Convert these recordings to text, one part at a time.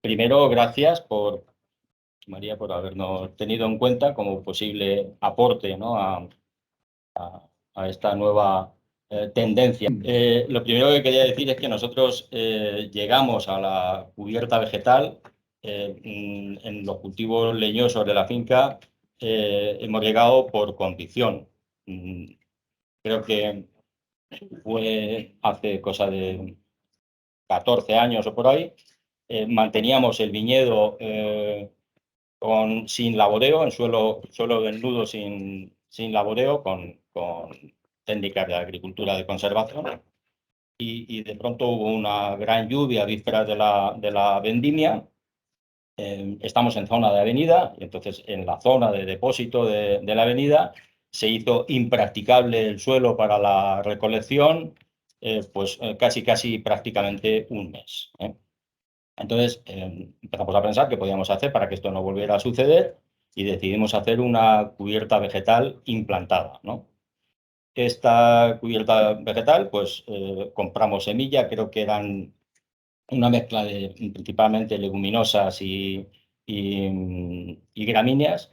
Primero, gracias María, por habernos tenido en cuenta como posible aporte, ¿no? a esta nueva tendencia. Lo primero que quería decir es que nosotros llegamos a la cubierta vegetal en los cultivos leñosos de la finca. Hemos llegado por convicción. Creo que fue hace cosa de 14 años o por ahí. Manteníamos el viñedo sin laboreo, en suelo desnudo sin laboreo, con técnicas de agricultura de conservación. Y de pronto hubo una gran lluvia a vísperas de la vendimia. Estamos en zona de avenida, y entonces en la zona de depósito de la avenida se hizo impracticable el suelo para la recolección, casi prácticamente un mes. Entonces empezamos a pensar qué podíamos hacer para que esto no volviera a suceder y decidimos hacer una cubierta vegetal implantada, ¿no? Esta cubierta vegetal, pues compramos semilla, creo que eran una mezcla de principalmente leguminosas y gramíneas.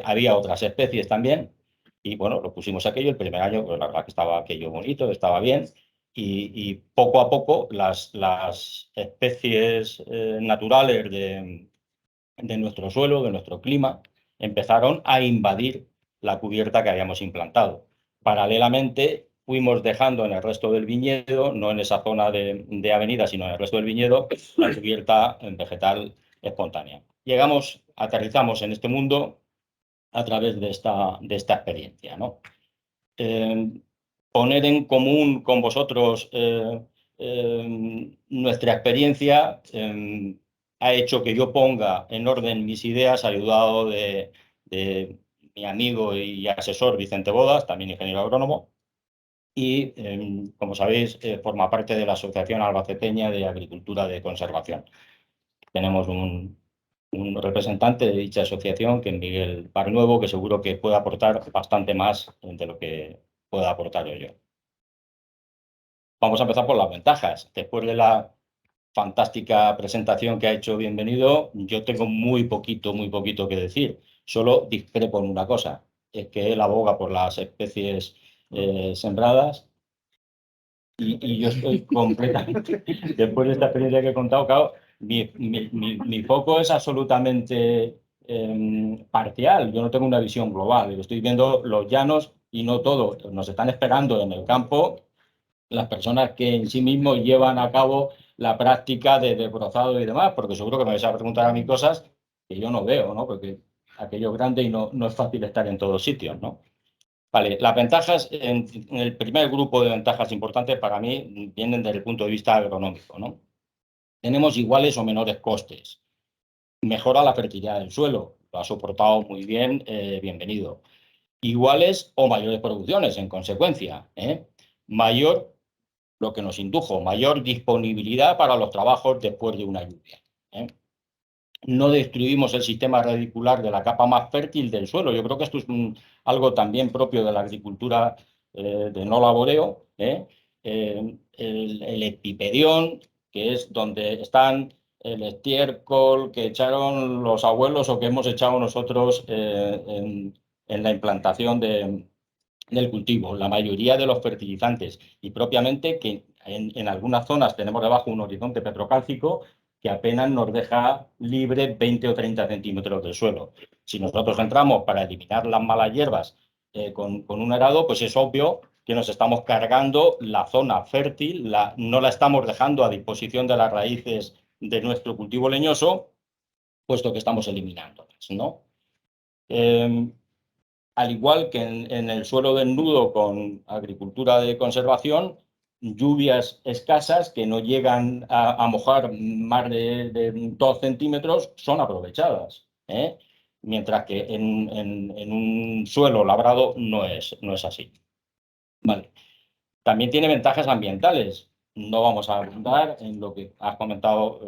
Había otras especies también. Y bueno, lo pusimos aquello el primer año, pues la verdad que estaba aquello bonito, estaba bien. Y poco a poco las especies naturales de nuestro suelo, de nuestro clima, empezaron a invadir la cubierta que habíamos implantado. Paralelamente, fuimos dejando en el resto del viñedo, no en esa zona de avenida, sino en el resto del viñedo, la cubierta vegetal espontánea. Aterrizamos en este mundo a través de esta experiencia, ¿no? Poner en común con vosotros nuestra experiencia ha hecho que yo ponga en orden mis ideas, ayudado de mi amigo y asesor Vicente Bodas, también ingeniero agrónomo, y como sabéis, forma parte de la Asociación Albaceteña de Agricultura de Conservación. Tenemos un representante de dicha asociación, que es Miguel Barnuevo, que seguro que puede aportar bastante más de lo que pueda aportar yo. Vamos a empezar por las ventajas. Después de la fantástica presentación que ha hecho Bienvenido, yo tengo muy poquito que decir. Solo discrepo en una cosa, es que él aboga por las especies sembradas y yo estoy completamente, después de esta experiencia que he contado, claro, mi foco es absolutamente parcial. Yo no tengo una visión global. Yo estoy viendo los llanos y no todo. Nos están esperando en el campo las personas que en sí mismos llevan a cabo la práctica de desbrozado y demás, porque seguro que me vais a preguntar a mí cosas que yo no veo, ¿no? Porque aquello es grande y no es fácil estar en todos sitios, ¿no? Vale, las ventajas, en el primer grupo de ventajas importantes para mí vienen desde el punto de vista agronómico, ¿no? Tenemos iguales o menores costes. Mejora la fertilidad del suelo, lo ha soportado muy bien, Bienvenido. Iguales o mayores producciones, en consecuencia, lo que nos indujo, mayor disponibilidad para los trabajos después de una lluvia. No destruimos el sistema radicular de la capa más fértil del suelo. Yo creo que esto es algo también propio de la agricultura de no laboreo. El epipedión, que es donde están el estiércol que echaron los abuelos o que hemos echado nosotros en la implantación del cultivo, la mayoría de los fertilizantes, y propiamente que en algunas zonas tenemos debajo un horizonte petrocálcico que apenas nos deja libre 20 o 30 centímetros del suelo. Si nosotros entramos para eliminar las malas hierbas con un arado, pues es obvio que nos estamos cargando la zona fértil, no la estamos dejando a disposición de las raíces de nuestro cultivo leñoso, puesto que estamos eliminándolas, ¿no? Al igual que en el suelo desnudo con agricultura de conservación, lluvias escasas que no llegan a mojar más de 2 centímetros son aprovechadas, mientras que en un suelo labrado no es así. Vale. También tiene ventajas ambientales. No vamos a abundar en lo que has comentado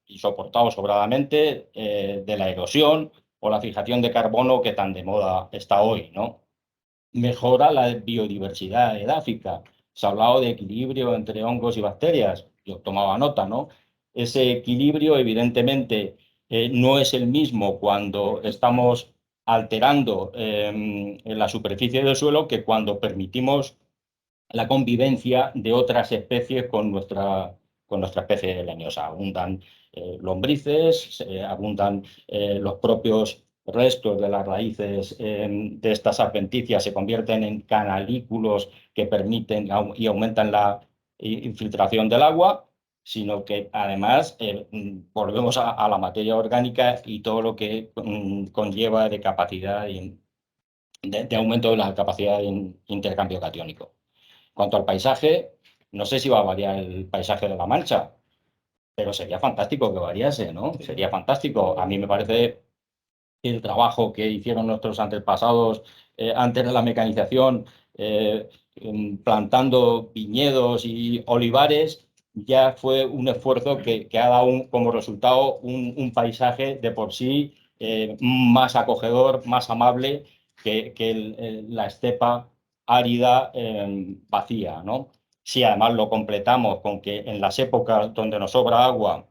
y soportado sobradamente de la erosión o la fijación de carbono que tan de moda está hoy, ¿no? Mejora la biodiversidad edáfica. Se ha hablado de equilibrio entre hongos y bacterias. Yo tomaba nota, ¿no? ese equilibrio, evidentemente, no es el mismo cuando estamos alterando en la superficie del suelo que cuando permitimos la convivencia de otras especies con nuestra especie leñosa. Abundan lombrices, abundan los propios restos de las raíces de estas adventicias, se convierten en canalículos que permiten y aumentan la infiltración del agua, sino que además volvemos a la materia orgánica y todo lo que conlleva de capacidad de aumento de la capacidad de intercambio catiónico. En cuanto al paisaje, no sé si va a variar el paisaje de La Mancha, pero sería fantástico que variase, ¿no? Sería fantástico. A mí me parece el trabajo que hicieron nuestros antepasados antes de la mecanización, plantando viñedos y olivares, ya fue un esfuerzo que ha dado como resultado un paisaje de por sí más acogedor, más amable que la estepa árida vacía, ¿no? Si además lo completamos con que en las épocas donde nos sobra agua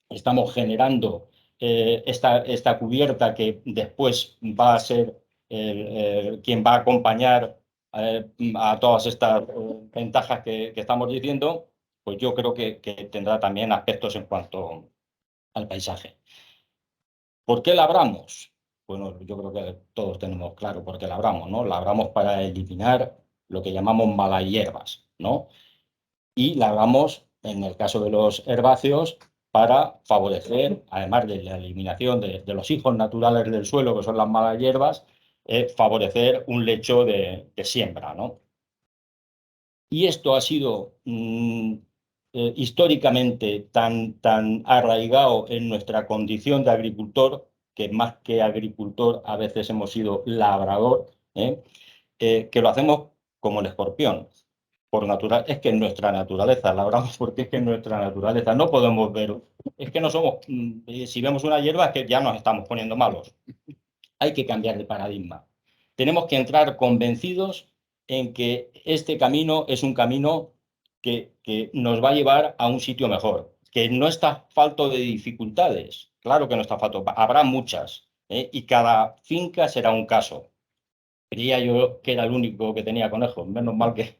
estamos generando esta cubierta que después va a ser quien va a acompañar a todas estas ventajas que estamos diciendo, pues yo creo que tendrá también aspectos en cuanto al paisaje. ¿Por qué labramos? Bueno, yo creo que todos tenemos claro por qué labramos, ¿no? Labramos para eliminar lo que llamamos malas hierbas, ¿no? Y labramos, en el caso de los herbáceos, para favorecer, además de la eliminación de los hijos naturales del suelo, que son las malas hierbas, favorecer un lecho de siembra, ¿no? Y esto ha sido históricamente tan arraigado en nuestra condición de agricultor, que más que agricultor a veces hemos sido labrador, que lo hacemos como el escorpión. Por natural, es que en nuestra naturaleza, labramos porque es que en nuestra naturaleza no podemos ver, es que no somos, si vemos una hierba es que ya nos estamos poniendo malos. Hay que cambiar de paradigma. Tenemos que entrar convencidos en que este camino es un camino que nos va a llevar a un sitio mejor, que no está falto de dificultades, claro que no está falto, habrá muchas, y cada finca será un caso. Creía yo que era el único que tenía conejos, menos mal que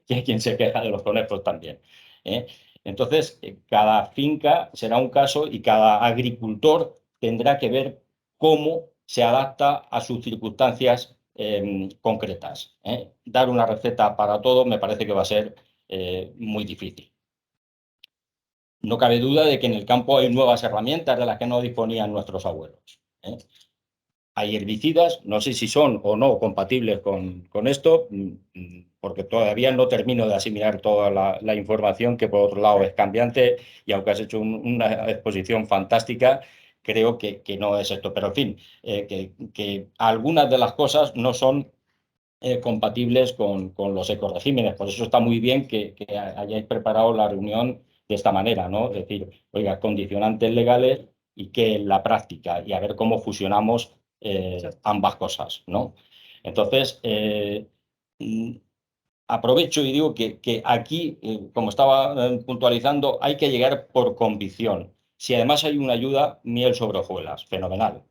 hay quien se queja de los conejos también. ¿Eh? Entonces, cada finca será un caso y cada agricultor tendrá que ver cómo se adapta a sus circunstancias concretas. Dar una receta para todo me parece que va a ser muy difícil. No cabe duda de que en el campo hay nuevas herramientas de las que no disponían nuestros abuelos. Hay herbicidas, no sé si son o no compatibles con esto, porque todavía no termino de asimilar toda la información, que por otro lado es cambiante, y aunque has hecho una exposición fantástica, creo que no es esto. Pero en fin, que algunas de las cosas no son compatibles con los ecoregímenes. Por eso está muy bien que hayáis preparado la reunión de esta manera, ¿no? Es decir, oiga, condicionantes legales y que en la práctica, y a ver cómo fusionamos ambas cosas, ¿no? Entonces, aprovecho y digo que aquí, como estaba puntualizando, hay que llegar por convicción. Si además hay una ayuda, miel sobre hojuelas, fenomenal.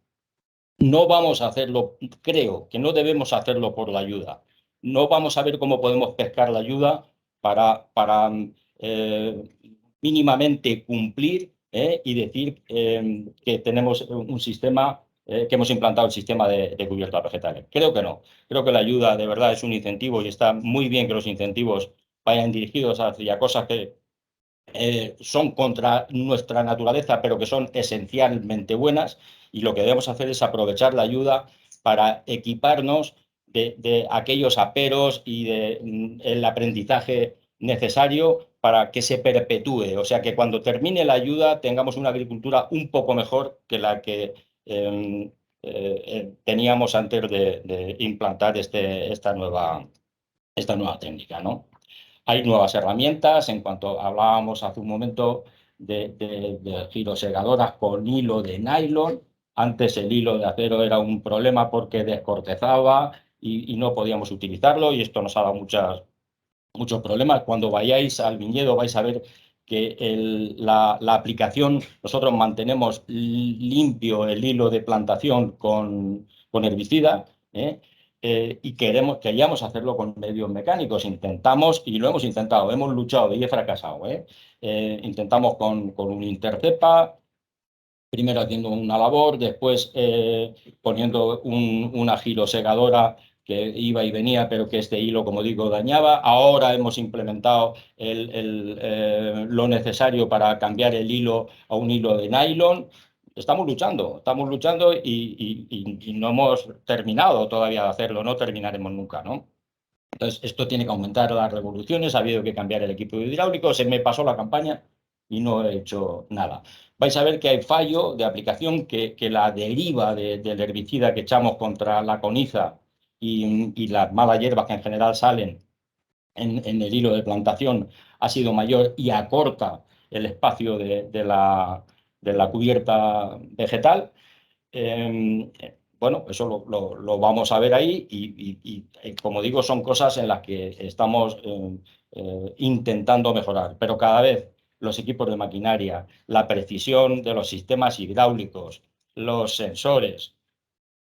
No vamos a hacerlo, creo que no debemos hacerlo por la ayuda. No vamos a ver cómo podemos pescar la ayuda para mínimamente cumplir y decir que tenemos un sistema, que hemos implantado el sistema de cubiertas vegetales. Creo que no. Creo que la ayuda de verdad es un incentivo y está muy bien que los incentivos vayan dirigidos hacia cosas que son contra nuestra naturaleza, pero que son esencialmente buenas, y lo que debemos hacer es aprovechar la ayuda para equiparnos de aquellos aperos y el aprendizaje necesario para que se perpetúe. O sea, que cuando termine la ayuda tengamos una agricultura un poco mejor que la que teníamos antes de implantar esta nueva técnica, ¿no? Hay nuevas herramientas, en cuanto hablábamos hace un momento de girosegadoras con hilo de nylon. Antes el hilo de acero era un problema porque descortezaba y no podíamos utilizarlo, y esto nos ha dado muchos problemas. Cuando vayáis al viñedo vais a ver que la aplicación, nosotros mantenemos limpio el hilo de plantación con herbicida, y queríamos hacerlo con medios mecánicos. Intentamos, y lo hemos intentado, hemos luchado y he fracasado. Intentamos con un intercepa, primero haciendo una labor, después poniendo una girosegadora que iba y venía, pero que este hilo, como digo, dañaba. Ahora hemos implementado lo necesario para cambiar el hilo a un hilo de nylon. Estamos luchando y no hemos terminado todavía de hacerlo, no terminaremos nunca, ¿no? Entonces, esto tiene que aumentar las revoluciones, ha habido que cambiar el equipo hidráulico, se me pasó la campaña y no he hecho nada. Vais a ver que hay fallo de aplicación, que la deriva del herbicida que echamos contra la coniza y las malas hierbas que en general salen en el hilo de plantación ha sido mayor y acorta el espacio de la cubierta vegetal. Bueno, eso lo vamos a ver ahí como digo, son cosas en las que estamos intentando mejorar, pero cada vez los equipos de maquinaria, la precisión de los sistemas hidráulicos, los sensores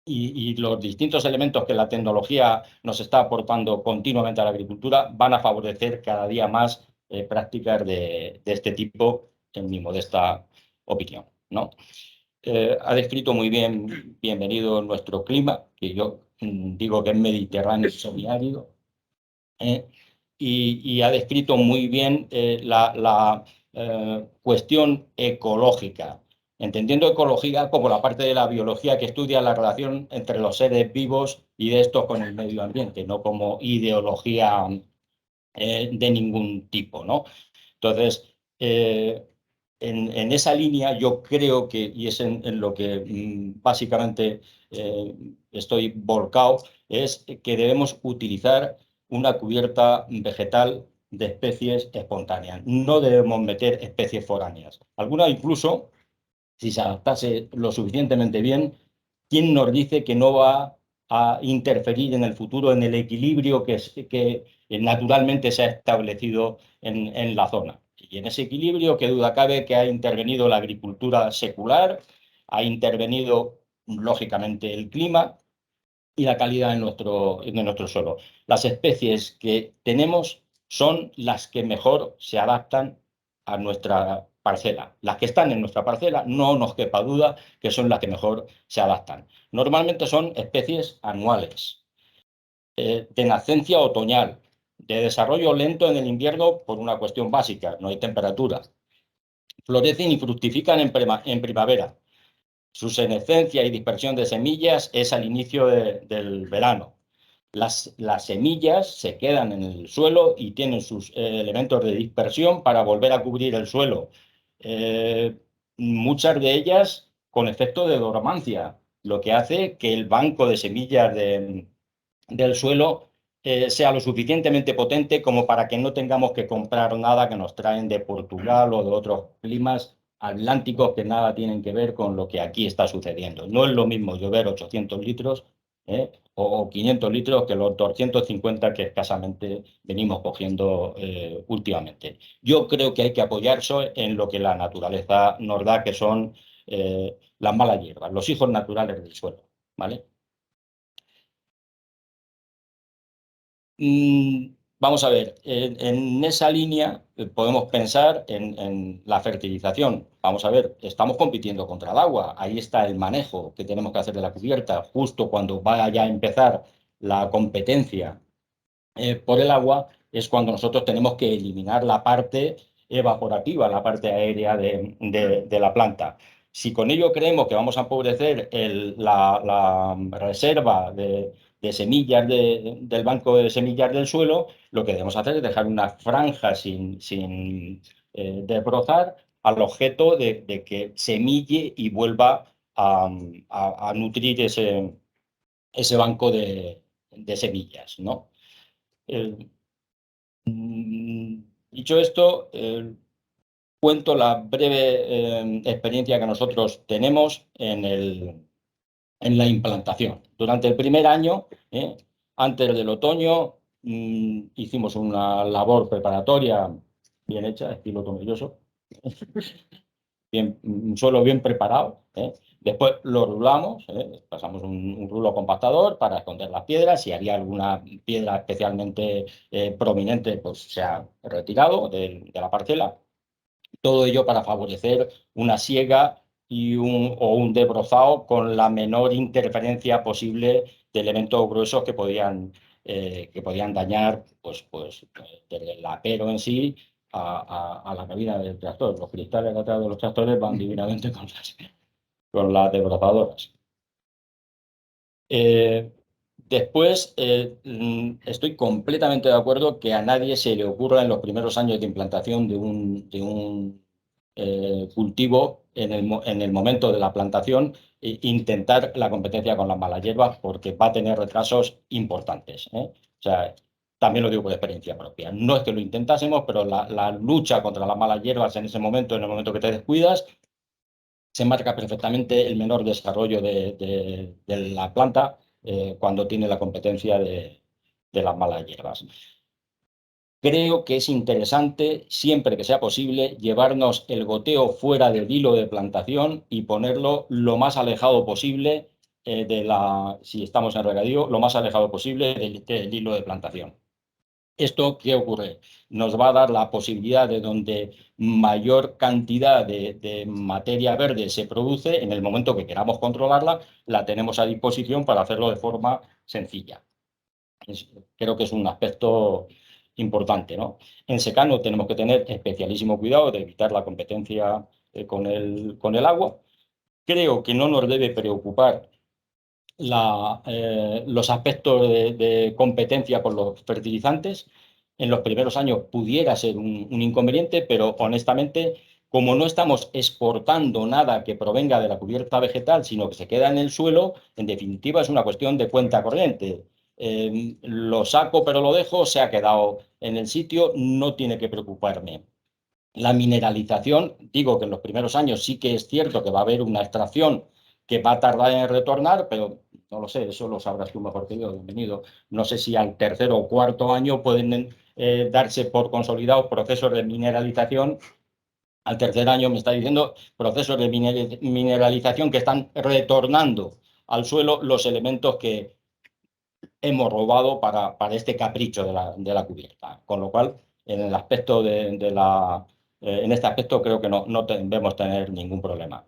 y los distintos elementos que la tecnología nos está aportando continuamente a la agricultura van a favorecer cada día más prácticas de este tipo, en mi modesta opinión, ¿no? Ha descrito muy bien, bienvenido, nuestro clima, que yo digo que es mediterráneo semiárido, y ha descrito muy bien la cuestión ecológica, entendiendo ecología como la parte de la biología que estudia la relación entre los seres vivos y de estos con el medio ambiente, no como ideología de ningún tipo, ¿no? Entonces, en esa línea yo creo que, y es en lo que básicamente estoy volcado, es que debemos utilizar una cubierta vegetal de especies espontáneas. No debemos meter especies foráneas. Algunas incluso, si se adaptase lo suficientemente bien, ¿quién nos dice que no va a interferir en el futuro en el equilibrio que naturalmente se ha establecido en la zona? Y en ese equilibrio, qué duda cabe que ha intervenido la agricultura secular, ha intervenido, lógicamente, el clima y la calidad de nuestro suelo. Las especies que tenemos son las que mejor se adaptan a nuestra parcela. Las que están en nuestra parcela, no nos quepa duda que son las que mejor se adaptan. Normalmente son especies anuales, de nacencia otoñal, de desarrollo lento en el invierno por una cuestión básica, no hay temperatura. Florecen y fructifican en primavera. Su senescencia y dispersión de semillas es al inicio del verano. Las semillas se quedan en el suelo y tienen sus elementos de dispersión para volver a cubrir el suelo. Eh, Muchas de ellas con efecto de dormancia, lo que hace que el banco de semillas del suelo sea lo suficientemente potente como para que no tengamos que comprar nada que nos traen de Portugal o de otros climas atlánticos que nada tienen que ver con lo que aquí está sucediendo. No es lo mismo llover 800 litros o 500 litros que los 250 que escasamente venimos cogiendo últimamente. Yo creo que hay que apoyarse en lo que la naturaleza nos da, que son las malas hierbas, los hijos naturales del suelo, ¿vale? Vamos a ver, en esa línea podemos pensar en la fertilización. Vamos a ver, estamos compitiendo contra el agua. Ahí está el manejo que tenemos que hacer de la cubierta. Justo cuando vaya a empezar la competencia por el agua, es cuando nosotros tenemos que eliminar la parte evaporativa, la parte aérea de la planta. Si con ello creemos que vamos a empobrecer la reserva de semillas del banco de semillas del suelo, lo que debemos hacer es dejar una franja sin desbrozar al objeto de que semille y vuelva a nutrir ese banco de semillas, ¿no? Eh, Dicho esto, cuento la breve experiencia que nosotros tenemos en la implantación. Durante el primer año, antes del otoño, hicimos una labor preparatoria bien hecha, estilo Tomelloso, bien, un suelo bien preparado, ¿eh? Después lo rulamos, ¿eh? Pasamos un rulo compactador para esconder las piedras. Si había alguna piedra especialmente prominente, pues se ha retirado de la parcela. Todo ello para favorecer una siega o un desbrozado con la menor interferencia posible de elementos gruesos que podían dañar desde el apero en sí a la cabina del tractor. Los cristales de atrás de los tractores van divinamente con las desbrozadoras. Después, estoy completamente de acuerdo que a nadie se le ocurra en los primeros años de implantación de un cultivo, en el momento de la plantación, intentar la competencia con las malas hierbas, porque va a tener retrasos importantes, ¿eh? O sea, también lo digo por experiencia propia. No es que lo intentásemos, pero la lucha contra las malas hierbas en ese momento, en el momento que te descuidas, se marca perfectamente el menor desarrollo de la planta cuando tiene la competencia de las malas hierbas. Creo que es interesante, siempre que sea posible, llevarnos el goteo fuera del hilo de plantación y ponerlo lo más alejado posible si estamos en regadío, lo más alejado posible del hilo de plantación. ¿Esto qué ocurre? Nos va a dar la posibilidad de donde mayor cantidad de materia verde se produce, en el momento que queramos controlarla, la tenemos a disposición para hacerlo de forma sencilla. Creo que es un aspecto importante, ¿no? En secano tenemos que tener especialísimo cuidado de evitar la competencia con el agua. Creo que no nos debe preocupar los aspectos de competencia con los fertilizantes. En los primeros años pudiera ser un inconveniente, pero honestamente, como no estamos exportando nada que provenga de la cubierta vegetal, sino que se queda en el suelo, en definitiva es una cuestión de cuenta corriente. Lo saco pero lo dejo, se ha quedado en el sitio, no tiene que preocuparme. La mineralización, digo que en los primeros años sí que es cierto que va a haber una extracción que va a tardar en retornar, pero no lo sé, eso lo sabrás tú mejor que yo, bienvenido. No sé si al tercer o cuarto año pueden darse por consolidados procesos de mineralización. Al tercer año me está diciendo procesos de mineralización que están retornando al suelo los elementos que hemos robado para este capricho de la cubierta. Con lo cual, en el aspecto en este aspecto creo que no debemos tener ningún problema.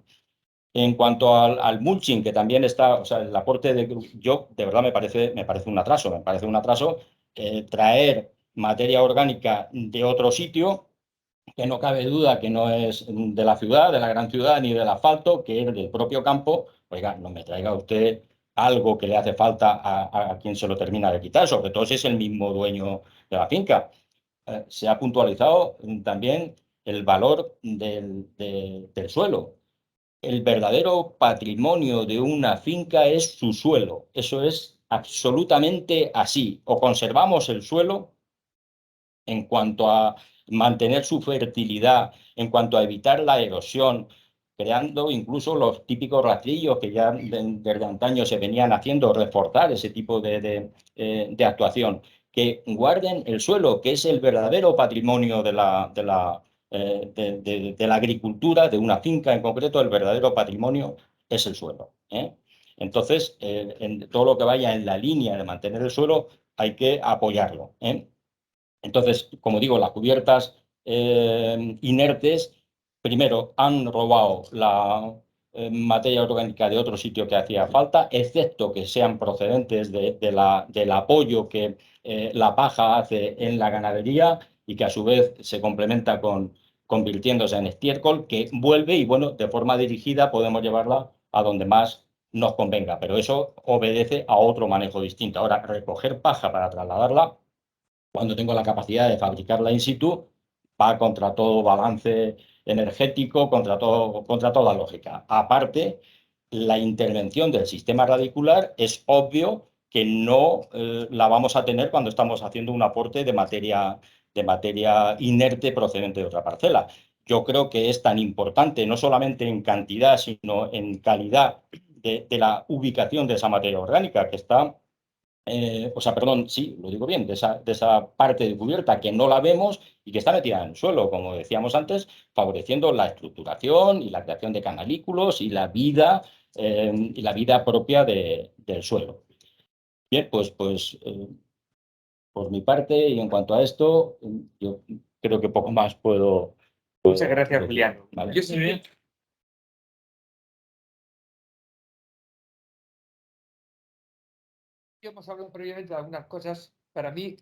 En cuanto al mulching, que también está, o sea, el aporte yo de verdad me parece un atraso traer materia orgánica de otro sitio, que no cabe duda que no es de la ciudad, de la gran ciudad, ni del asfalto, que es del propio campo. Oiga, no me traiga usted algo que le hace falta a quien se lo termina de quitar, sobre todo si es el mismo dueño de la finca. Se ha puntualizado también el valor del suelo. El verdadero patrimonio de una finca es su suelo. Eso es absolutamente así. O conservamos el suelo en cuanto a mantener su fertilidad, en cuanto a evitar la erosión, creando incluso los típicos rastrillos que ya desde antaño se venían haciendo, reforzar ese tipo de actuación, que guarden el suelo, que es el verdadero patrimonio de la agricultura, de una finca en concreto, el verdadero patrimonio es el suelo, ¿eh? Entonces, en todo lo que vaya en la línea de mantener el suelo, hay que apoyarlo, ¿eh? Entonces, como digo, las cubiertas inertes, primero, han robado la materia orgánica de otro sitio que hacía falta, excepto que sean procedentes del apoyo que la paja hace en la ganadería y que a su vez se complementa convirtiéndose en estiércol, que vuelve y, bueno, de forma dirigida podemos llevarla a donde más nos convenga, pero eso obedece a otro manejo distinto. Ahora, recoger paja para trasladarla cuando tengo la capacidad de fabricarla in situ, va contra todo balance energético, contra toda lógica. Aparte, la intervención del sistema radicular es obvio que no la vamos a tener cuando estamos haciendo un aporte de materia inerte procedente de otra parcela. Yo creo que es tan importante, no solamente en cantidad, sino en calidad de la ubicación de esa materia orgánica, que está o sea, perdón, sí, lo digo bien, de esa parte de cubierta que no la vemos y que está metida en el suelo, como decíamos antes, favoreciendo la estructuración y la creación de canalículos y la vida propia del suelo. Bien, por mi parte y en cuanto a esto, yo creo que poco más Muchas gracias, decir, Julián. ¿vale? Yo sí hemos hablado previamente de algunas cosas. Para mí,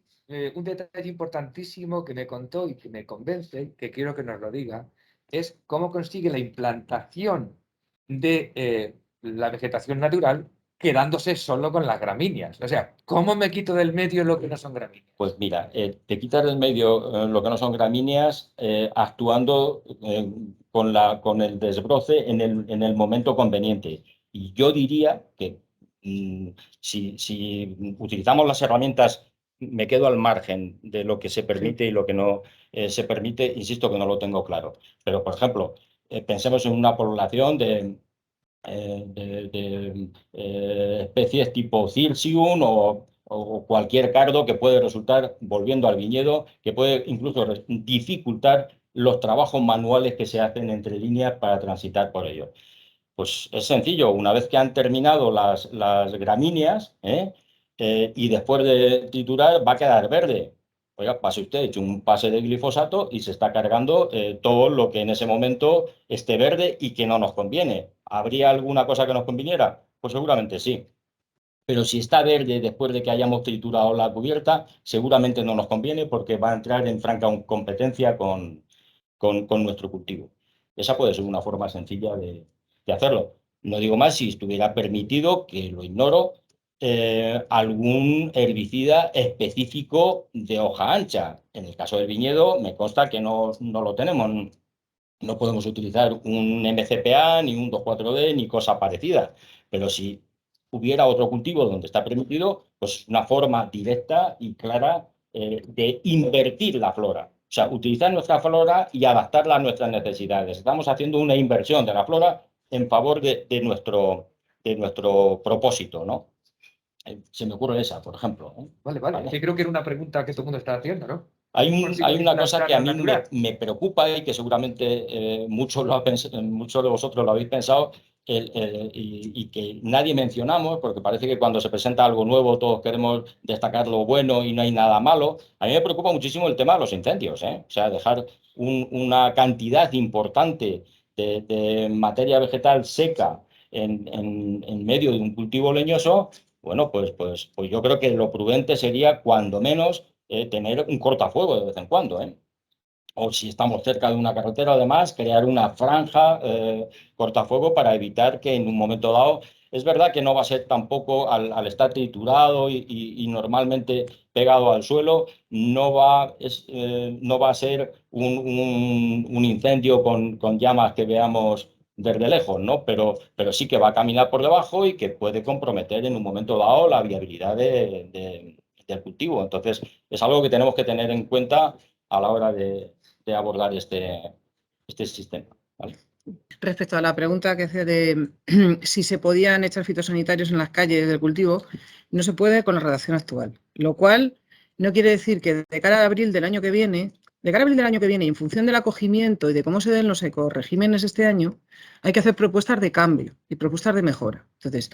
un detalle importantísimo que me contó y que me convence, que quiero que nos lo diga, es cómo consigue la implantación de la vegetación natural quedándose solo con las gramíneas. O sea, ¿cómo me quito del medio lo que no son gramíneas? Pues mira, te quitas del medio lo que no son gramíneas actuando con el desbroce en el momento conveniente. Y yo diría que si utilizamos las herramientas, me quedo al margen de lo que se permite y lo que no se permite, insisto que no lo tengo claro. Pero, por ejemplo, pensemos en una población de especies tipo Cirsium o cualquier cardo que puede resultar, volviendo al viñedo, que puede incluso dificultar los trabajos manuales que se hacen entre líneas para transitar por ellos. Pues es sencillo, una vez que han terminado las gramíneas, y después de triturar va a quedar verde. Oiga, pase usted, hecho un pase de glifosato y se está cargando todo lo que en ese momento esté verde y que no nos conviene. ¿Habría alguna cosa que nos conviniera? Pues seguramente sí. Pero si está verde después de que hayamos triturado la cubierta, seguramente no nos conviene porque va a entrar en franca competencia con nuestro cultivo. Esa puede ser una forma sencilla de hacerlo. No digo más si estuviera permitido, que lo ignoro, algún herbicida específico de hoja ancha. En el caso del viñedo, me consta que no lo tenemos. No podemos utilizar un MCPA, ni un 2,4-D, ni cosa parecida. Pero si hubiera otro cultivo donde está permitido, pues una forma directa y clara de invertir la flora. O sea, utilizar nuestra flora y adaptarla a nuestras necesidades. Estamos haciendo una inversión de la flora en favor de nuestro propósito, ¿no? Se me ocurre esa, por ejemplo. Vale, vale. ¿Vale? Que creo que era una pregunta que todo el mundo está haciendo, ¿no? Hay una cosa que a Implantarlo mí natural. me preocupa y que seguramente muchos de vosotros lo habéis pensado y que nadie mencionamos, porque parece que cuando se presenta algo nuevo todos queremos destacar lo bueno y no hay nada malo. A mí me preocupa muchísimo el tema de los incendios, ¿eh? O sea, dejar una cantidad importante de materia vegetal seca en medio de un cultivo leñoso. Bueno, pues yo creo que lo prudente sería, cuando menos, tener un cortafuego de vez en cuando, ¿eh? O si estamos cerca de una carretera, además, crear una franja cortafuego para evitar que en un momento dado, es verdad que no va a ser tampoco al estar triturado y normalmente pegado al suelo, no va a ser un incendio con llamas que veamos desde lejos, ¿no? Pero sí que va a caminar por debajo y que puede comprometer en un momento dado la viabilidad del cultivo. Entonces, es algo que tenemos que tener en cuenta a la hora de abordar este sistema. ¿Vale? Respecto a la pregunta que hace de si se podían echar fitosanitarios en las calles del cultivo, no se puede con la redacción actual, lo cual no quiere decir que de cara a abril del año que viene, y en función del acogimiento y de cómo se den los ecoregímenes este año, hay que hacer propuestas de cambio y propuestas de mejora. Entonces,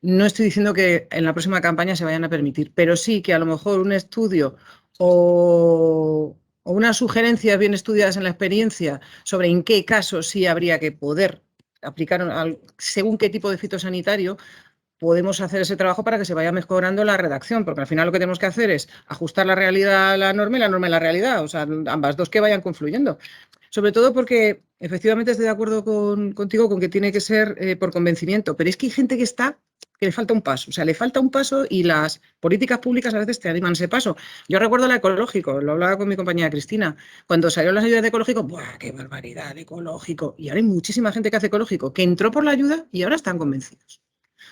no estoy diciendo que en la próxima campaña se vayan a permitir, pero sí que a lo mejor un estudio o unas sugerencias bien estudiadas en la experiencia sobre en qué casos sí habría que poder aplicar según qué tipo de fitosanitario, podemos hacer ese trabajo para que se vaya mejorando la redacción, porque al final lo que tenemos que hacer es ajustar la realidad a la norma y la norma a la realidad, o sea, ambas dos que vayan confluyendo. Sobre todo porque efectivamente estoy de acuerdo contigo con que tiene que ser por convencimiento, pero es que hay gente que le falta un paso, o sea, le falta un paso y las políticas públicas a veces te animan ese paso. Yo recuerdo la ecológico, lo hablaba con mi compañera Cristina, cuando salieron las ayudas de ecológico, ¡buah, qué barbaridad, ecológico! Y ahora hay muchísima gente que hace ecológico, que entró por la ayuda y ahora están convencidos.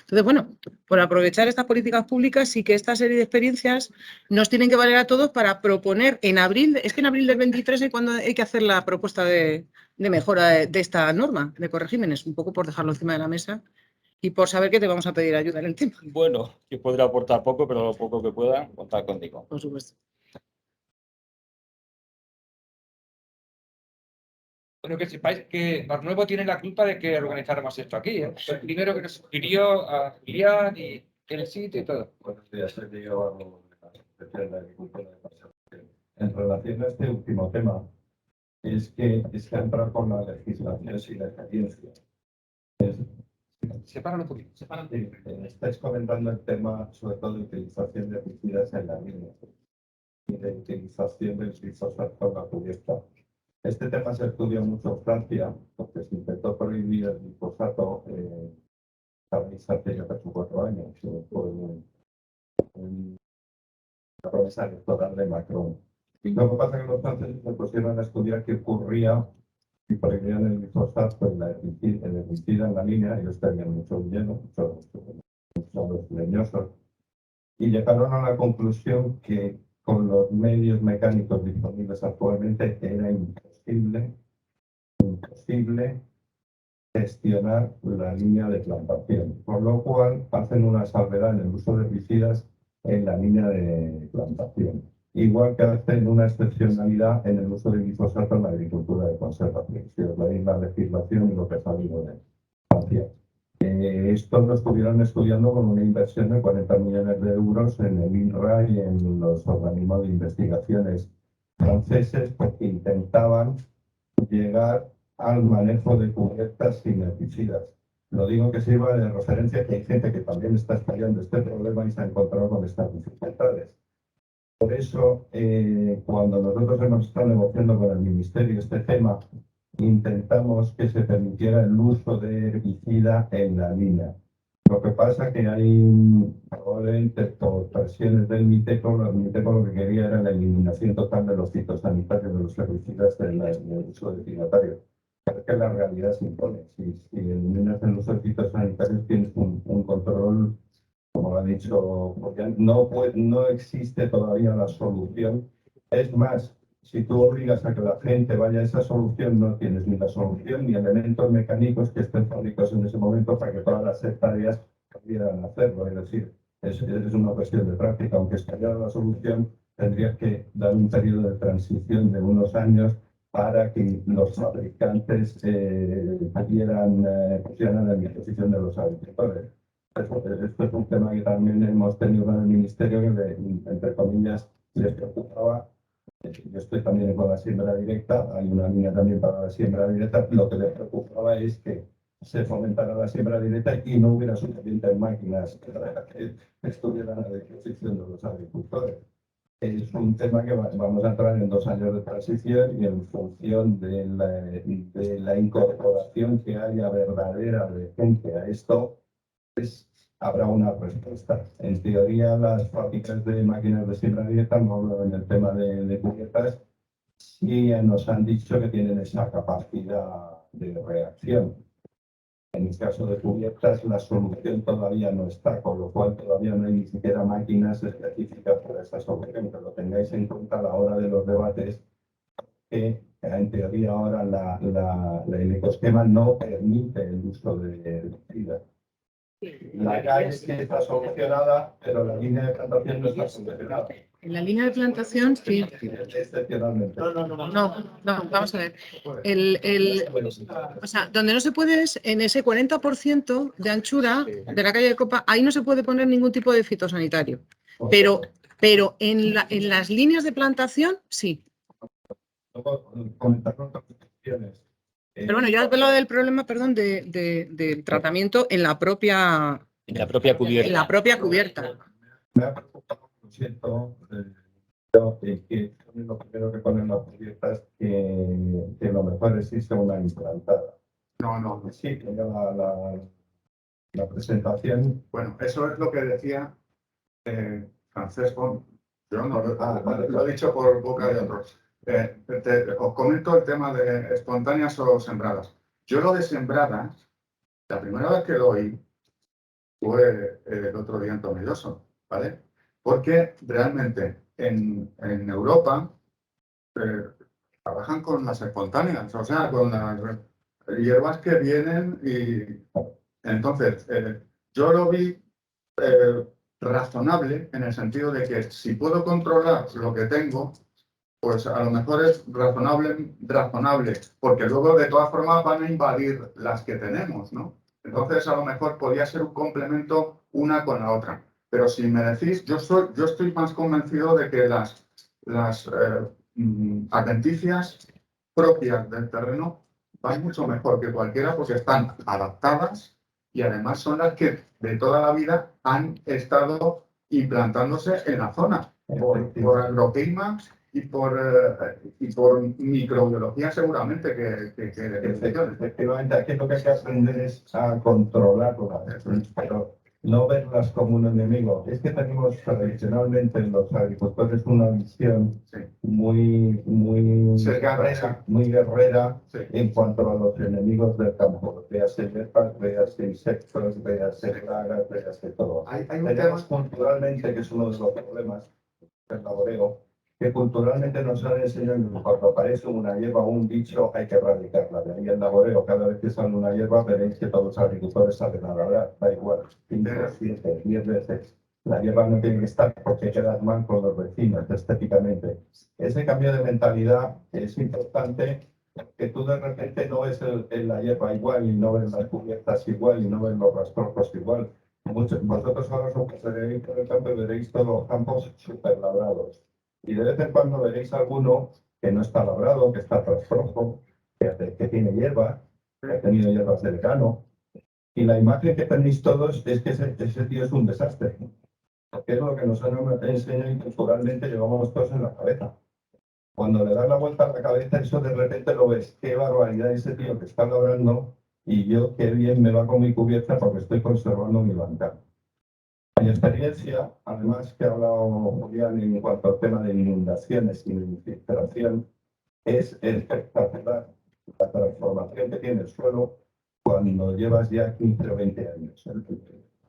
Entonces, bueno, por aprovechar estas políticas públicas y que esta serie de experiencias nos tienen que valer a todos para proponer en abril, es que en abril del 23 es cuando hay que hacer la propuesta de mejora de esta norma de corregímenes, un poco por dejarlo encima de la mesa y por saber que te vamos a pedir ayuda en el tema. Bueno, que podré aportar poco, pero lo poco que pueda, contar contigo. Por supuesto. Bueno, que sepáis que Mar Nuevo tiene la culpa de que organizáramos esto aquí, ¿eh? Fue el primero que nos sugirió a Julián y el sitio y todo. Buenos días, soy Miguel Barro, de la Asociación de Agricultura de Conservación. En relación a este último tema, es que entra con la legislación sin experiencia. Sepáralo un poquito. Estáis comentando el tema, sobre todo, de utilización de herbicidas en la línea y de utilización del glifosato con la cubierta. Este tema se estudia mucho en Francia, porque se intentó prohibir el glifosato hace ya casi 4 años, por la promesa electoral de Macron. Y lo que pasa es que los franceses se pusieron a estudiar qué ocurría si prohibían el glifosato, el herbicida en la línea. Ellos tenían mucho hielo, muchos leñosos, y llegaron a la conclusión que con los medios mecánicos disponibles actualmente era imposible gestionar la línea de plantación, por lo cual hacen una salvedad en el uso de herbicidas en la línea de plantación, igual que hacen una excepcionalidad en el uso de glifosato en la agricultura de conservación. Si os leéis la legislación y lo que ha salido de Francia. Esto lo estuvieron estudiando con una inversión de 40 millones de euros en el INRA y en los organismos de investigaciones franceses, porque intentaban llegar al manejo de cubiertas sin herbicidas. Lo digo que sirva de referencia, que hay gente que también está estudiando este problema y se ha encontrado con estas dificultades. Por eso, cuando nosotros hemos estado negociando con el Ministerio este tema, intentamos que se permitiera el uso de herbicida en la línea. Lo que pasa es que hay, probablemente por presiones del MITECO, el MITECO lo que quería era la eliminación total de los fitosanitarios, de los herbicidas del uso destinatario. Pero es que la realidad se impone. Si eliminas el uso de fitosanitarios, tienes un control, como ha dicho, porque no existe todavía la solución. Es más, si tú obligas a que la gente vaya a esa solución, no tienes ni la solución ni elementos mecánicos que estén fabricados en ese momento para que todas las hectáreas pudieran hacerlo. Es decir, es una cuestión de práctica. Aunque estallara la solución, tendrías que dar un periodo de transición de unos años para que los fabricantes pusieran a disposición de los agricultores. Esto es un tema que también hemos tenido en el Ministerio, que entre comillas les preocupaba. Yo estoy también con la siembra directa, hay una línea también para la siembra directa. Lo que les preocupaba es que se fomentara la siembra directa y no hubiera suficientes máquinas que estuvieran a disposición de los agricultores. Es un tema que vamos a entrar en 2 años de transición, y en función de la incorporación que haya verdadera de gente a esto, habrá una respuesta. En teoría, las fábricas de máquinas de siembra directa, no hablo en el tema de cubiertas, sí nos han dicho que tienen esa capacidad de reacción. En el caso de cubiertas, la solución todavía no está, con lo cual todavía no hay ni siquiera máquinas específicas para esa solución. Que lo tengáis en cuenta a la hora de los debates, que en teoría ahora el ecosistema no permite el uso de herbicidas. La calle sí está solucionada, pero la línea de plantación no está solucionada. En la línea de plantación, sí. Excepcionalmente. No, vamos a ver. O sea, donde no se puede es en ese 40% de anchura de la calle de Copa, ahí no se puede poner ningún tipo de fitosanitario. Pero en las líneas de plantación, sí. Comentar otras cuestiones. Pero bueno, yo hablo del problema, perdón, del tratamiento en la propia cubierta. En la propia cubierta. Me ha preocupado, lo siento, que lo primero que ponen las cubiertas que lo mejor existe una implantada. No, sí, que ya la presentación. Bueno, eso es lo que decía Francesco. Yo no lo he dicho por boca de otros. Os comento el tema de espontáneas o sembradas. Yo lo de sembradas, la primera vez que lo oí fue el otro día en Tomelloso, ¿vale? Porque realmente en Europa trabajan con las espontáneas, o sea, con las hierbas que vienen Entonces, yo lo vi razonable en el sentido de que si puedo controlar lo que tengo, pues a lo mejor es razonable, porque luego de todas formas van a invadir las que tenemos, ¿no? Entonces a lo mejor podría ser un complemento una con la otra. Pero si me decís, yo estoy más convencido de que las adventicias propias del terreno van mucho mejor que cualquiera porque están adaptadas y además son las que de toda la vida han estado implantándose en la zona por agroclima y por microbiología seguramente que Efectivamente, aquí lo que hay que aprender es a controlarlas, pero no verlas como un enemigo. Es que tenemos tradicionalmente los agricultores una visión muy guerrera Sí. en cuanto a los enemigos del campo. Véase hierbas, véase insectos, véase plagas, véase todo. Hay un Tenemos tema culturalmente, que es uno de los problemas del laboreo, que culturalmente nos han enseñado que cuando aparece una hierba o un bicho hay que erradicarla. De ahí el laboreo, cada vez que sale una hierba veréis que todos los agricultores salen a labrar, da igual, 5, 7, 10 veces. La hierba no tiene que estar porque quedas mal con los vecinos estéticamente. Ese cambio de mentalidad es importante, que tú de repente no ves la hierba igual y no ves las cubiertas igual y no ves los rastrojos igual. Vosotros ahora os pasaréis por el campo y veréis todos los campos súper labrados. Y de vez en cuando veréis alguno que no está labrado, que está rastrojo, que tiene hierba, que ha tenido hierbas de verano. Y la imagen que tenéis todos es que ese tío es un desastre. Porque es lo que nos han enseñado y culturalmente llevamos todos en la cabeza. Cuando le das la vuelta a la cabeza, eso de repente lo ves. Qué barbaridad ese tío que está labrando y yo qué bien me va con mi cubierta porque estoy conservando mi banca. Mi experiencia, además que ha hablado Julián en cuanto al tema de inundaciones y de infiltración, es espectacular la transformación que tiene el suelo cuando llevas ya 15 o 20 años.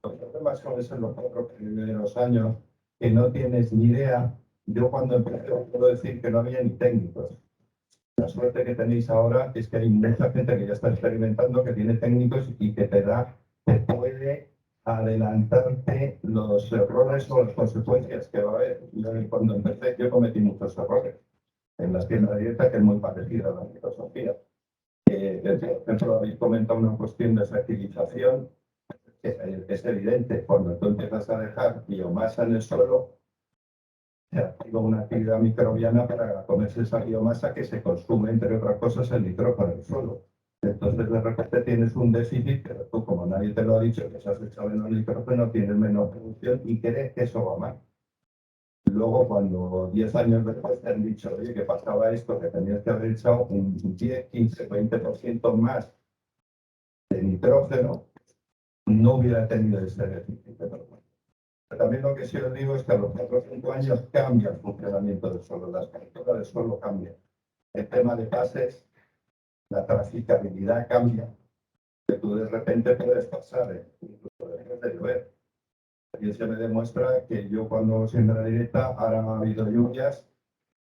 Los problemas son esos en los 4 primeros años que no tienes ni idea. Yo cuando empecé puedo decir que no había ni técnicos. La suerte que tenéis ahora es que hay mucha gente que ya está experimentando, que tiene técnicos y que te puede adelantarte los errores o las consecuencias que va a haber. Cuando empecé yo cometí muchos errores en la tienda directa, que es muy parecida a la filosofía. Por ejemplo, habéis comentado una cuestión de fertilización. Es evidente, cuando tú empiezas a dejar biomasa en el suelo, se activa una actividad microbiana para comerse esa biomasa que se consume, entre otras cosas, el nitrógeno del suelo. Entonces, de repente tienes un déficit, pero tú, como nadie te lo ha dicho, que se has echado menos nitrógeno, tienes menos producción y crees que eso va mal. Luego, cuando 10 años después te han dicho, oye, que pasaba esto, que tenías que haber echado un 10, 15, 20% más de nitrógeno, no hubiera tenido ese déficit. Pero también lo que sí os digo es que a los 4 o 5 años cambia el funcionamiento del suelo, la estructura del suelo cambia. El tema de pases, la traficabilidad cambia, que tú de repente puedes pasar, incluso dejes de llover. Y se me demuestra que yo cuando siembro la directa, ahora ha habido lluvias,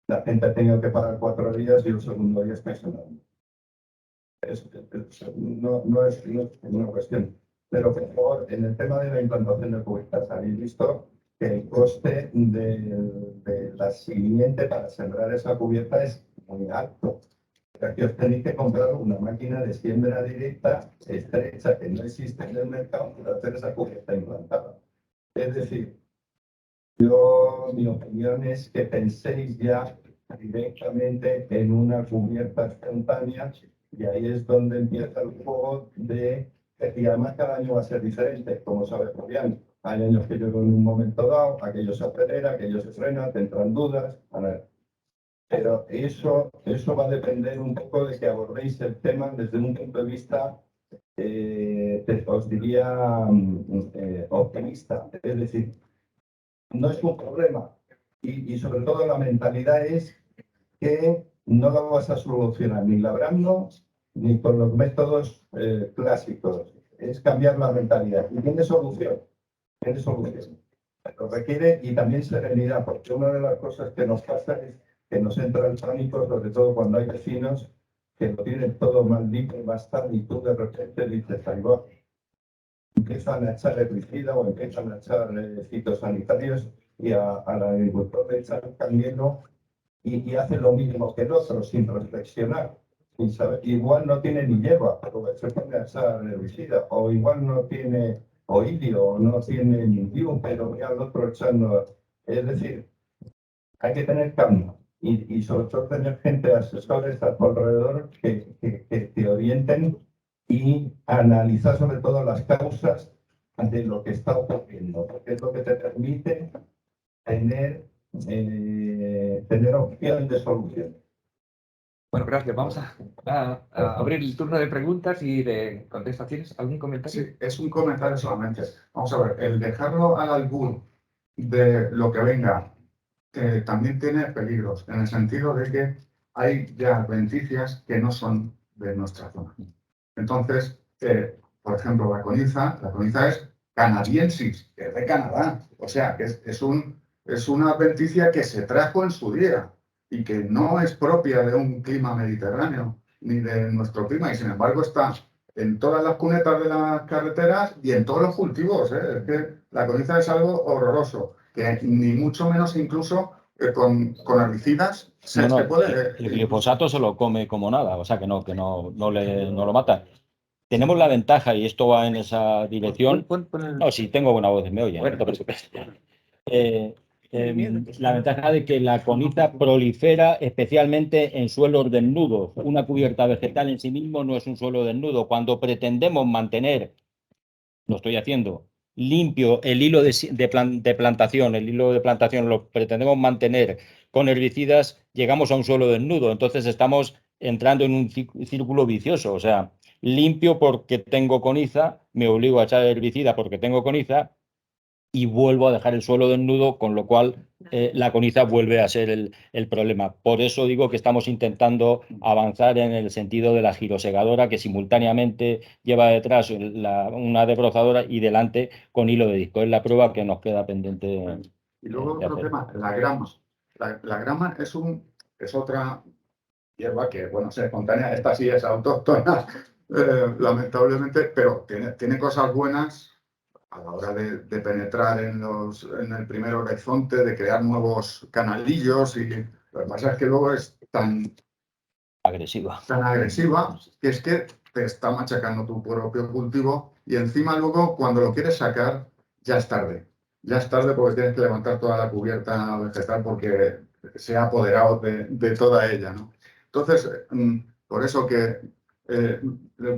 la gente ha tenido que parar 4 días y el segundo día está sonando. No es una cuestión. Pero por favor, en el tema de la implantación de cubiertas, habéis visto que el coste de la siguiente para sembrar esa cubierta es muy alto. Aquí os tenéis que comprar una máquina de siembra directa estrecha que no existe en el mercado para hacer esa cubierta implantada. Es decir, mi opinión es que penséis ya directamente en una cubierta espontánea y ahí es donde empieza el juego y además cada año va a ser diferente, como sabe Julián. Hay años que llueve en un momento dado, aquello se acelera, aquello se frena, te entran dudas. Pero eso va a depender un poco de que abordéis el tema desde un punto de vista, os diría, optimista. Es decir, no es un problema. Y sobre todo la mentalidad es que no lo vas a solucionar ni labrando ni con los métodos clásicos. Es cambiar la mentalidad. Y tiene solución. Tiene solución. Pero requiere y también serenidad, porque una de las cosas que nos pasa es que nos entra el pánico, sobre todo cuando hay vecinos que lo tienen todo mal limpio, más tal, y tú de repente dices, ahí va, empiezan a echar herbicida o empiezan a echar fitosanitarios y al agricultor le echan cañero y hace lo mismo que el otro sin reflexionar. Y igual no tiene ni hierba, pero se pone a echar herbicida, o igual no tiene oidio, o no tiene ningún, pero mira al otro echando. Es decir, hay que tener calma y sobre todo tener gente, asesores a tu alrededor que te orienten y analizar sobre todo las causas de lo que está ocurriendo, porque es lo que te permite tener opción de solución. Bueno, gracias. Vamos a abrir el turno de preguntas y de contestaciones. ¿Algún comentario? Sí, es un comentario solamente. Vamos a ver, el dejarlo al albur de lo que venga también tiene peligros, en el sentido de que hay ya adventicias que no son de nuestra zona. Entonces, por ejemplo, la coniza es canadiensis, que es de Canadá. O sea, que es una adventicia que se trajo en su día y que no es propia de un clima mediterráneo ni de nuestro clima, y sin embargo está en todas las cunetas de las carreteras y en todos los cultivos. Es que la coniza es algo horroroso, que ni mucho menos incluso con herbicidas se puede... El glifosato se lo come como nada, o sea que no lo mata. Tenemos la ventaja, y esto va en esa dirección. No, sí, tengo buena voz, me oye. Bueno. No te preocupes. La ventaja de que la coniza prolifera especialmente en suelos desnudos. Una cubierta vegetal en sí mismo no es un suelo desnudo. Cuando pretendemos mantener, lo estoy haciendo, limpio el hilo de plantación, el hilo de plantación lo pretendemos mantener con herbicidas, llegamos a un suelo desnudo. Entonces estamos entrando en un círculo vicioso. O sea, limpio porque tengo coniza, me obligo a echar herbicida porque tengo coniza, y vuelvo a dejar el suelo desnudo, con lo cual la coniza vuelve a ser el problema. Por eso digo que estamos intentando avanzar en el sentido de la girosegadora, que simultáneamente lleva detrás una desbrozadora y delante con hilo de disco. Es la prueba que nos queda pendiente. Y luego otro tema, la grama. La grama es otra hierba que, bueno, es espontánea, esta sí es autóctona, lamentablemente, pero tiene cosas buenas a la hora de penetrar en el primer horizonte, de crear nuevos canalillos, y lo que pasa es que luego es tan agresiva que es que te está machacando tu propio cultivo, y encima luego cuando lo quieres sacar ya es tarde. Ya es tarde porque tienes que levantar toda la cubierta vegetal porque se ha apoderado de toda ella, ¿no? Entonces, por eso que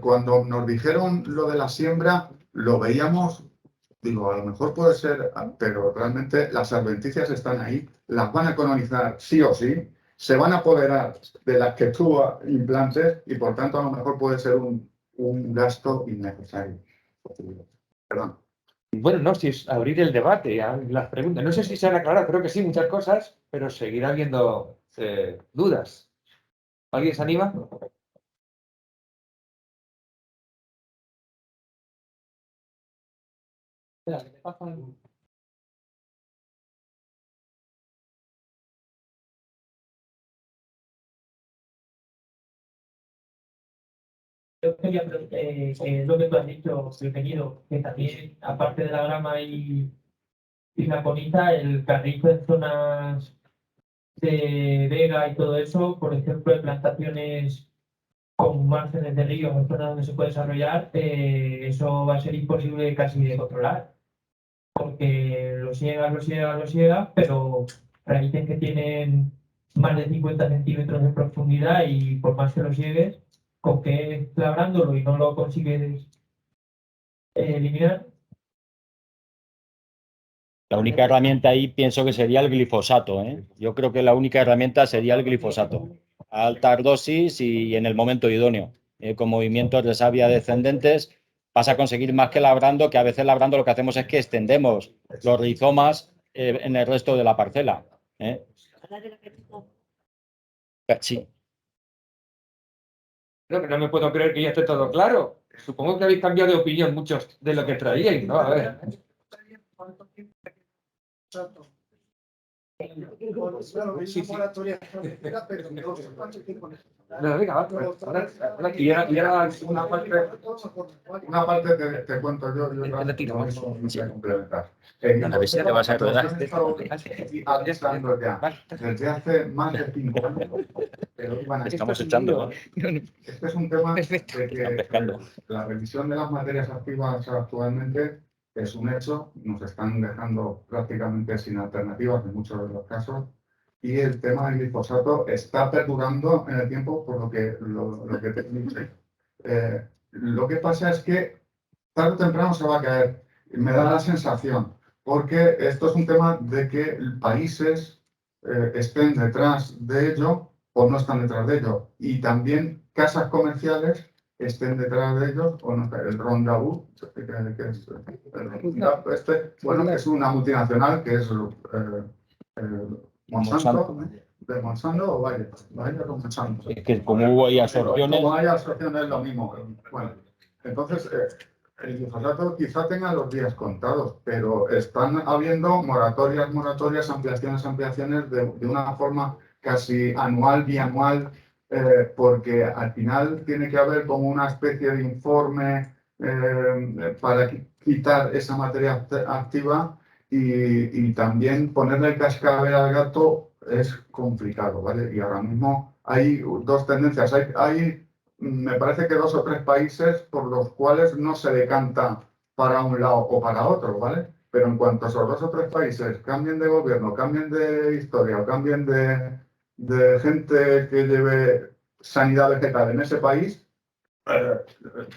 cuando nos dijeron lo de la siembra, lo veíamos, digo, a lo mejor puede ser, pero realmente las adventicias están ahí, las van a colonizar sí o sí, se van a apoderar de las que tú implantes, y por tanto a lo mejor puede ser un gasto innecesario. Perdón. Bueno, no, si es abrir el debate, las preguntas. No sé si se han aclarado, creo que sí, muchas cosas, pero seguirá habiendo dudas. ¿Alguien se anima? Yo quería preguntar, lo que tú has dicho, bienvenido, que también, aparte de la grama y la coniza, el carrizo en zonas de vega y todo eso, por ejemplo, en plantaciones con márgenes de río, en zonas donde se puede desarrollar, eso va a ser imposible casi de controlar, porque lo ciega, pero raíces que tienen más de 50 centímetros de profundidad, y por más que lo ciegues, con que labrándolo y no lo consigues eliminar. La única herramienta ahí pienso que sería el glifosato, ¿eh? Yo creo que la única herramienta sería el glifosato. A alta dosis y en el momento idóneo. Con movimientos de savia descendentes vas a conseguir más que labrando, que a veces labrando lo que hacemos es que extendemos los rizomas en el resto de la parcela. Sí. No me puedo creer que ya esté todo claro. Supongo que habéis cambiado de opinión muchos de lo que traíais, ¿no? A ver. No, venga, va, ahora, y ahora una parte te cuento yo y otra la tiro, lo ¿vale? mismo complementar. A ver si te vas a acordar. Avisando ya desde hace más de 5 años. Pero, bueno, Estamos echando, ¿no? este es un tema Perfecto. de que Están pescando. la revisión de las materias activas actualmente es un hecho, nos están dejando prácticamente sin alternativas en muchos de los casos, y el tema del glifosato está perdurando en el tiempo por lo que te dice. Lo que pasa es que tarde o temprano se va a caer, me da la sensación, porque esto es un tema de que países estén detrás de ello o no están detrás de ello, y también casas comerciales estén detrás de ellos o no. El Roundabout, que es bueno, es una multinacional que es Monsanto, de Monsanto o Bayer o Monsanto. Es que como hubo ahí absorciones, Como hay absorciones es lo mismo. Bueno, entonces el glifosato quizá tenga los días contados, pero están habiendo moratorias, ampliaciones de una forma casi anual, bianual, porque al final tiene que haber como una especie de informe para quitar esa materia activa, y también ponerle el cascabel al gato es complicado, ¿vale? Y ahora mismo hay dos tendencias. Me parece que 2 o 3 países por los cuales no se decanta para un lado o para otro, ¿vale? Pero en cuanto esos 2 o 3 países cambien de gobierno, cambien de historia o cambien de gente que lleve sanidad vegetal en ese país,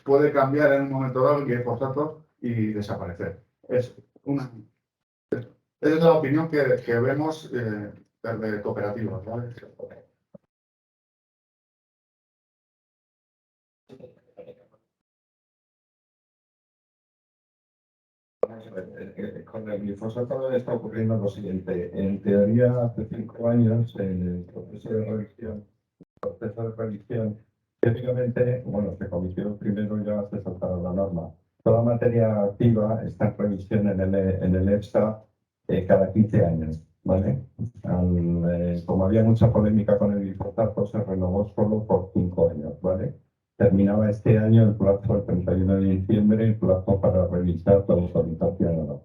puede cambiar en un momento dado el glifosato y desaparecer. Esa es la opinión que vemos desde cooperativas, ¿vale? Con el glifosato está ocurriendo lo siguiente. En teoría, hace 5 años, en el proceso de revisión, teóricamente, bueno, se cometió primero, ya se saltaron la norma. Toda materia activa está en revisión en el EFSA cada 15 años, ¿vale? Como había mucha polémica con el glifosato, se renovó solo por 5 años, ¿vale? Terminaba este año el plazo, el 31 de diciembre, el plazo para revisar la autorización o no.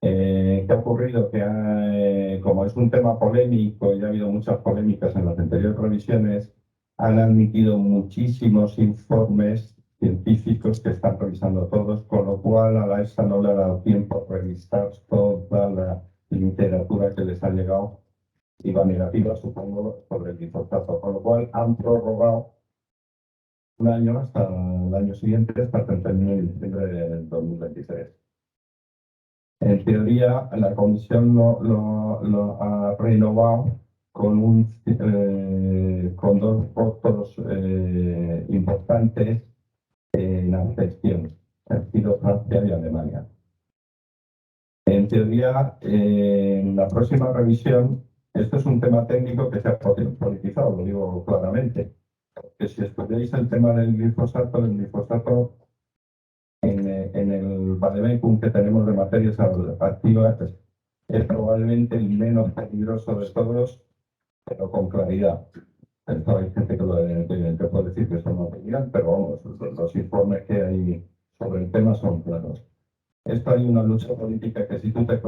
¿Qué ha ocurrido? Que como es un tema polémico y ha habido muchas polémicas en las anteriores revisiones, han admitido muchísimos informes científicos que están revisando todos, con lo cual a la EFSA no le ha dado tiempo a revisar toda la literatura que les ha llegado, y va negativa, supongo, sobre el glifosato, con lo cual han prorrogado un año hasta el año siguiente, hasta el 31 de diciembre del 2023. En teoría, la comisión lo ha renovado con 2 votos importantes en abstención, han sido Francia y Alemania. En teoría, en la próxima revisión, esto es un tema técnico que se ha politizado, lo digo claramente. Que si estudiáis el tema del glifosato en el vademecum que tenemos de materias activas es probablemente el menos peligroso de todos, pero con claridad. Entonces, hay gente que puede decir que eso no es real, pero vamos, los informes que hay sobre el tema son claros. Esto hay una lucha política que si tú te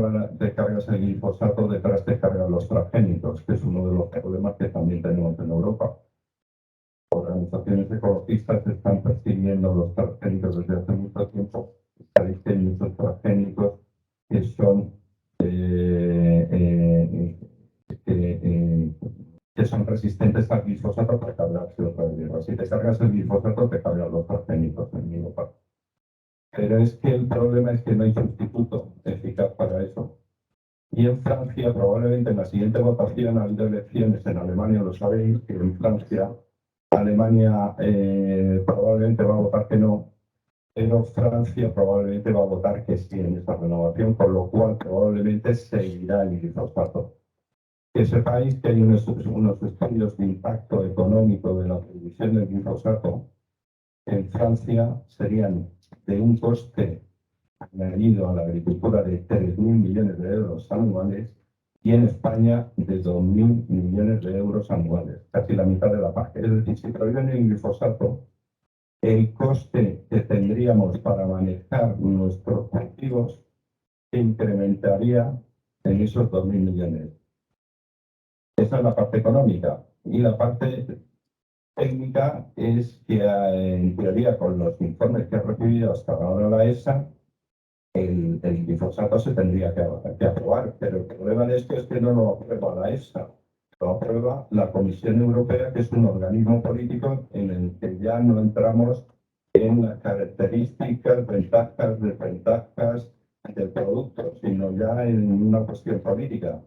cargas el glifosato, detrás te cargan los transgénicos, que es uno de los problemas que también tenemos en Europa. Organizaciones ecologistas están persiguiendo los transgénicos desde hace mucho tiempo. Sabéis que hay muchos transgénicos que son resistentes al glifosato para cargarse otra vez. Si te cargas el glifosato, te cargan los transgénicos en mi parte. Pero es que el problema es que no hay sustituto eficaz para eso. Y en Francia, probablemente en la siguiente votación, ha habido elecciones en Alemania, lo sabéis, que en Francia Alemania probablemente va a votar que no, pero Francia probablemente va a votar que sí en esta renovación, con lo cual probablemente seguirá el glifosato. Que sepáis que hay unos estudios de impacto económico de la prohibición del glifosato en Francia serían de un coste añadido a la agricultura de 3.000 millones de euros anuales, y en España de 2.000 millones de euros anuales, casi la mitad de la PAC. Es decir, si prohíben el glifosato, el coste que tendríamos para manejar nuestros cultivos se incrementaría en esos 2.000 millones. Esa es la parte económica. Y la parte técnica es que, en teoría, con los informes que ha recibido hasta ahora la EFSA, el glifosato se tendría que aprobar, pero el problema de esto es que no lo aprueba la EFSA, lo aprueba la Comisión Europea, que es un organismo político en el que ya no entramos en las características, ventajas, desventajas del producto, sino ya en una cuestión política.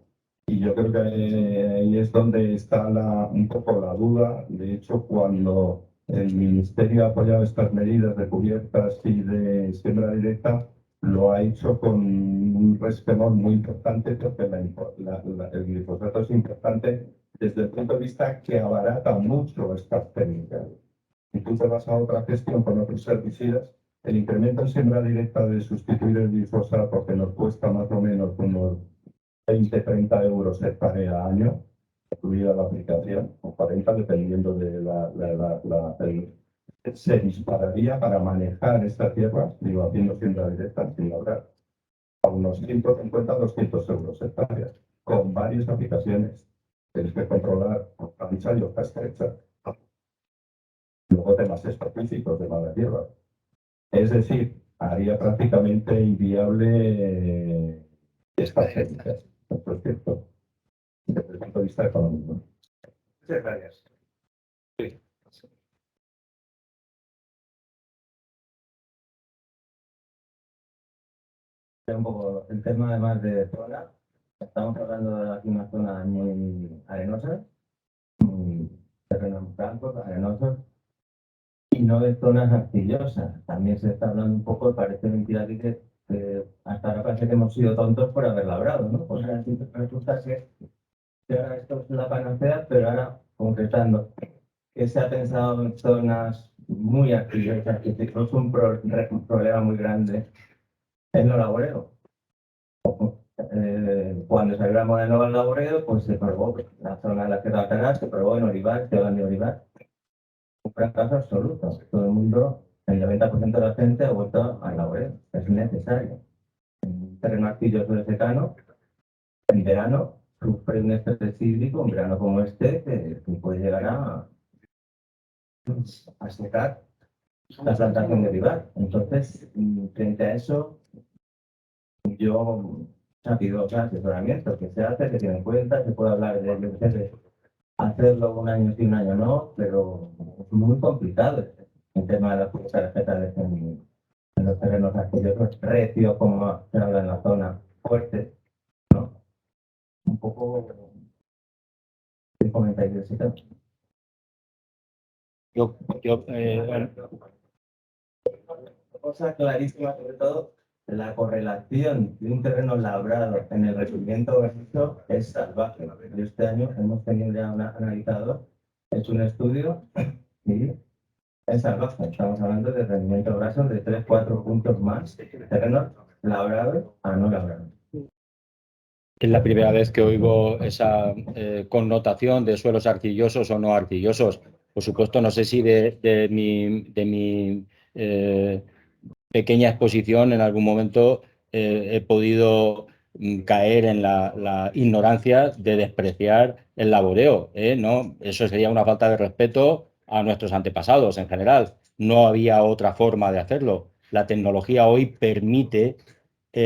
Y yo creo que ahí es donde está un poco la duda. De hecho, cuando el Ministerio ha apoyado estas medidas de cubiertas y de siembra directa, lo ha hecho con un resquemor muy importante, porque el glifosato es importante desde el punto de vista que abarata mucho estas técnicas. Si tú te vas a otra gestión con otros herbicidas, el incremento en siembra directa de sustituir el glifosato, que nos cuesta más o menos unos 20-30 euros hectárea año, incluida la aplicación, o 40 dependiendo de se dispararía para manejar esta tierra, digo, haciendo siembra directa sin lograr, a unos 150-200 euros hectárea, con varias aplicaciones. Tienes que controlar ancha y hoja estrecha. Luego temas específicos de mala tierra. Es decir, haría prácticamente inviable estas técnicas. Esto es cierto, desde el punto de vista económico. Muchas gracias. Un poco el tema además de zona, estamos hablando de aquí una zona muy arenosa, terrenos blancos, arenosos, y no de zonas arcillosas. También se está hablando un poco, parece mentira que hasta ahora parece que hemos sido tontos por haber labrado, ¿no? Pues ahora resulta que ahora esto es la panacea, pero ahora concretando, que se ha pensado en zonas muy arcillosas, que es un problema muy grande en lo laboreo. Cuando salió la moda nueva en laboreo, pues se probó la zona de la Sierra de Alcaraz, se probó en Olivar, Ciudad de Olivar. Un fracaso absoluto. Todo el mundo, el 90% de la gente ha vuelto al laboreo. Es necesario. En un terreno arcilloso de secano, en verano, sufre un estrés hídrico, un verano como este, que puede llegar a secar la plantación de olivar. Entonces, frente a eso, yo pido asesoramiento, que se hace, que tiene en cuenta, se puede hablar de hacerlo un año sí, un año no, pero es muy complicado el tema de las cosas vegetales en los terrenos arcillosos, recios, como se habla en la zona, fuertes, ¿no? Un poco, ¿qué comentáis de ese tema? Cosa clarísima, sobre todo, la correlación de un terreno labrado en el rendimiento orgánico es salvaje. Y este año hemos tenido ya analizado, hecho un estudio y es salvaje. Estamos hablando de rendimiento graso de 3-4 puntos más de terrenos labrados a no labrados. Es la primera vez que oigo esa connotación de suelos arcillosos o no arcillosos. Por supuesto, no sé si de mi pequeña exposición en algún momento he podido caer en la ignorancia de despreciar el laboreo, ¿no? Eso sería una falta de respeto a nuestros antepasados en general. No había otra forma de hacerlo. La tecnología hoy permite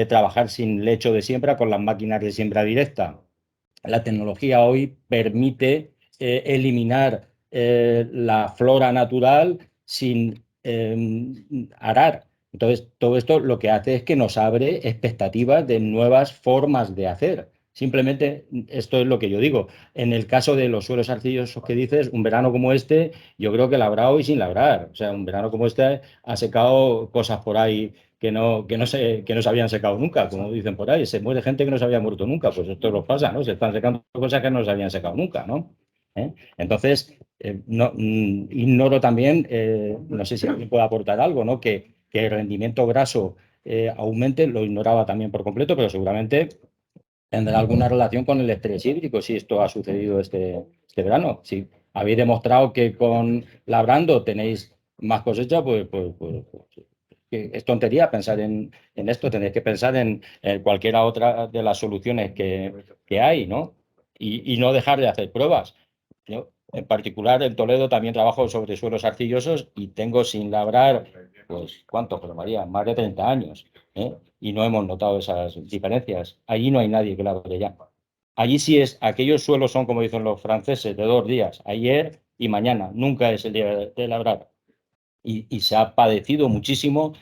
trabajar sin lecho de siembra con las máquinas de siembra directa. La tecnología hoy permite eliminar la flora natural sin arar. Entonces, todo esto lo que hace es que nos abre expectativas de nuevas formas de hacer. Simplemente esto es lo que yo digo. En el caso de los suelos arcillosos que dices, un verano como este, yo creo que labrado y sin labrar. O sea, un verano como este ha secado cosas por ahí que no se habían secado nunca, como dicen por ahí. Se muere gente que no se había muerto nunca. Pues esto nos pasa, ¿no? Se están secando cosas que no se habían secado nunca, ¿no? Entonces, ignoro también, no sé si alguien puede aportar algo, ¿no? Que el rendimiento graso aumente, lo ignoraba también por completo, pero seguramente ¿Tendrá alguna relación con el estrés hídrico si esto ha sucedido este verano? Si habéis demostrado que con labrando tenéis más cosecha, pues que es tontería pensar en esto, tenéis que pensar en cualquiera otra de las soluciones que hay, ¿no? Y no dejar de hacer pruebas. Yo, en particular, en Toledo también trabajo sobre suelos arcillosos y tengo sin labrar, pues, ¿cuánto, José María? Más de 30 años, ¿eh? Y no hemos notado esas diferencias. Allí no hay nadie que labre ya. Allí sí es, aquellos suelos son, como dicen los franceses, de 2 días, ayer y mañana, nunca es el día de labrar. Y se ha padecido muchísimo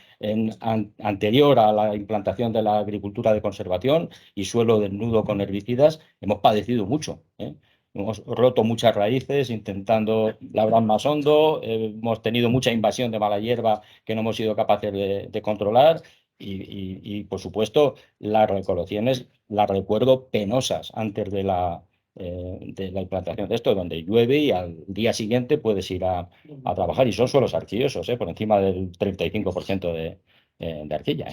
anterior a la implantación de la agricultura de conservación y suelo desnudo con herbicidas, hemos padecido mucho, ¿eh? Hemos roto muchas raíces intentando labrar más hondo, hemos tenido mucha invasión de mala hierba que no hemos sido capaces de controlar y, por supuesto, las recolecciones las recuerdo penosas antes de la implantación de esto, donde llueve y al día siguiente puedes ir a trabajar y son suelos arcillosos, por encima del 35% de arcilla.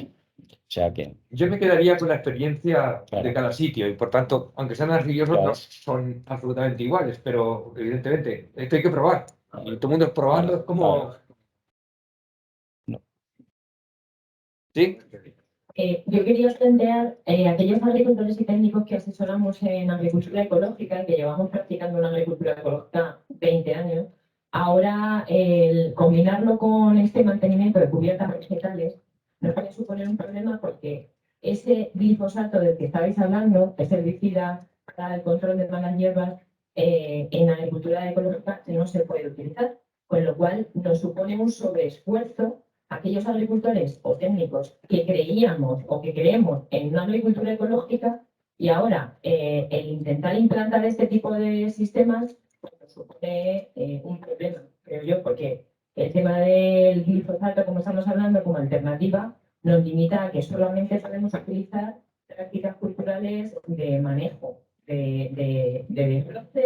O sea que, Yo me quedaría con la experiencia Claro. de cada sitio y por tanto, aunque sean arcillosos, Claro. no son absolutamente iguales, pero evidentemente esto hay que probar. Y todo el mundo probando Claro, es como... claro. No. ¿Sí? Yo quería plantear aquellos agricultores y técnicos que asesoramos en agricultura ecológica, que llevamos practicando una agricultura ecológica 20 años, ahora el combinarlo con este mantenimiento de cubiertas vegetales nos puede suponer un problema porque ese glifosato del que estabais hablando, ese herbicida para el control de malas hierbas, en agricultura ecológica no se puede utilizar, con lo cual nos supone un sobreesfuerzo aquellos agricultores o técnicos que creíamos o que creemos en una agricultura ecológica y ahora el intentar implantar este tipo de sistemas pues, nos supone un problema, creo yo, porque el tema del glifosato, como estamos hablando, como alternativa, nos limita a que solamente podemos utilizar prácticas culturales de manejo, de desbroce,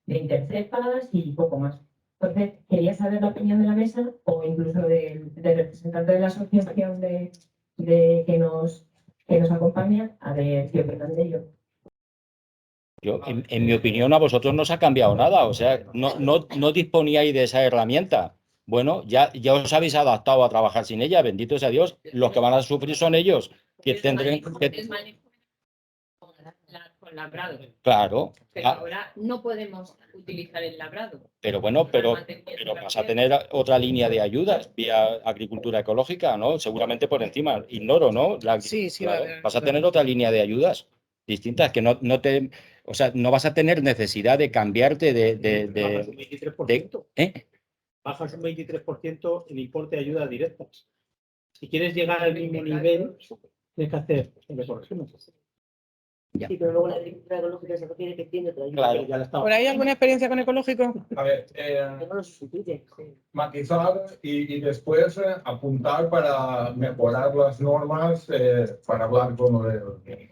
de intercepas y poco más. Entonces, quería saber la opinión de la mesa o incluso del representante de la asociación que nos acompaña, a ver qué opinan de ello. Yo, en mi opinión, a vosotros no os ha cambiado nada, o sea, no disponíais de esa herramienta. Bueno, ya os habéis adaptado a trabajar sin ella, bendito sea Dios. Los que van a sufrir son ellos, que tendrán que... Con labrado. Claro. Pero ahora no podemos utilizar el labrado. Pero bueno, pero vas a tener otra línea de ayudas vía agricultura ecológica, ¿no? Seguramente por encima, ignoro, ¿no? Sí, Claro, va a haber. vas a tener otra línea de ayudas distintas que o sea, no vas a tener necesidad de cambiarte Bajas un 23%. ¿eh? Bajas un 23% el importe de ayudas directas. Si quieres llegar al mismo nivel, tienes que hacer el resumen. Sí, pero luego la agricultura ecológica se refiere que tiene otra ayuda. Claro. Ya la estaba. ¿Por ahí alguna experiencia con ecológico? A ver, Que no lo sustituye. Sí. matizar y después apuntar para mejorar las normas para hablar con lo de...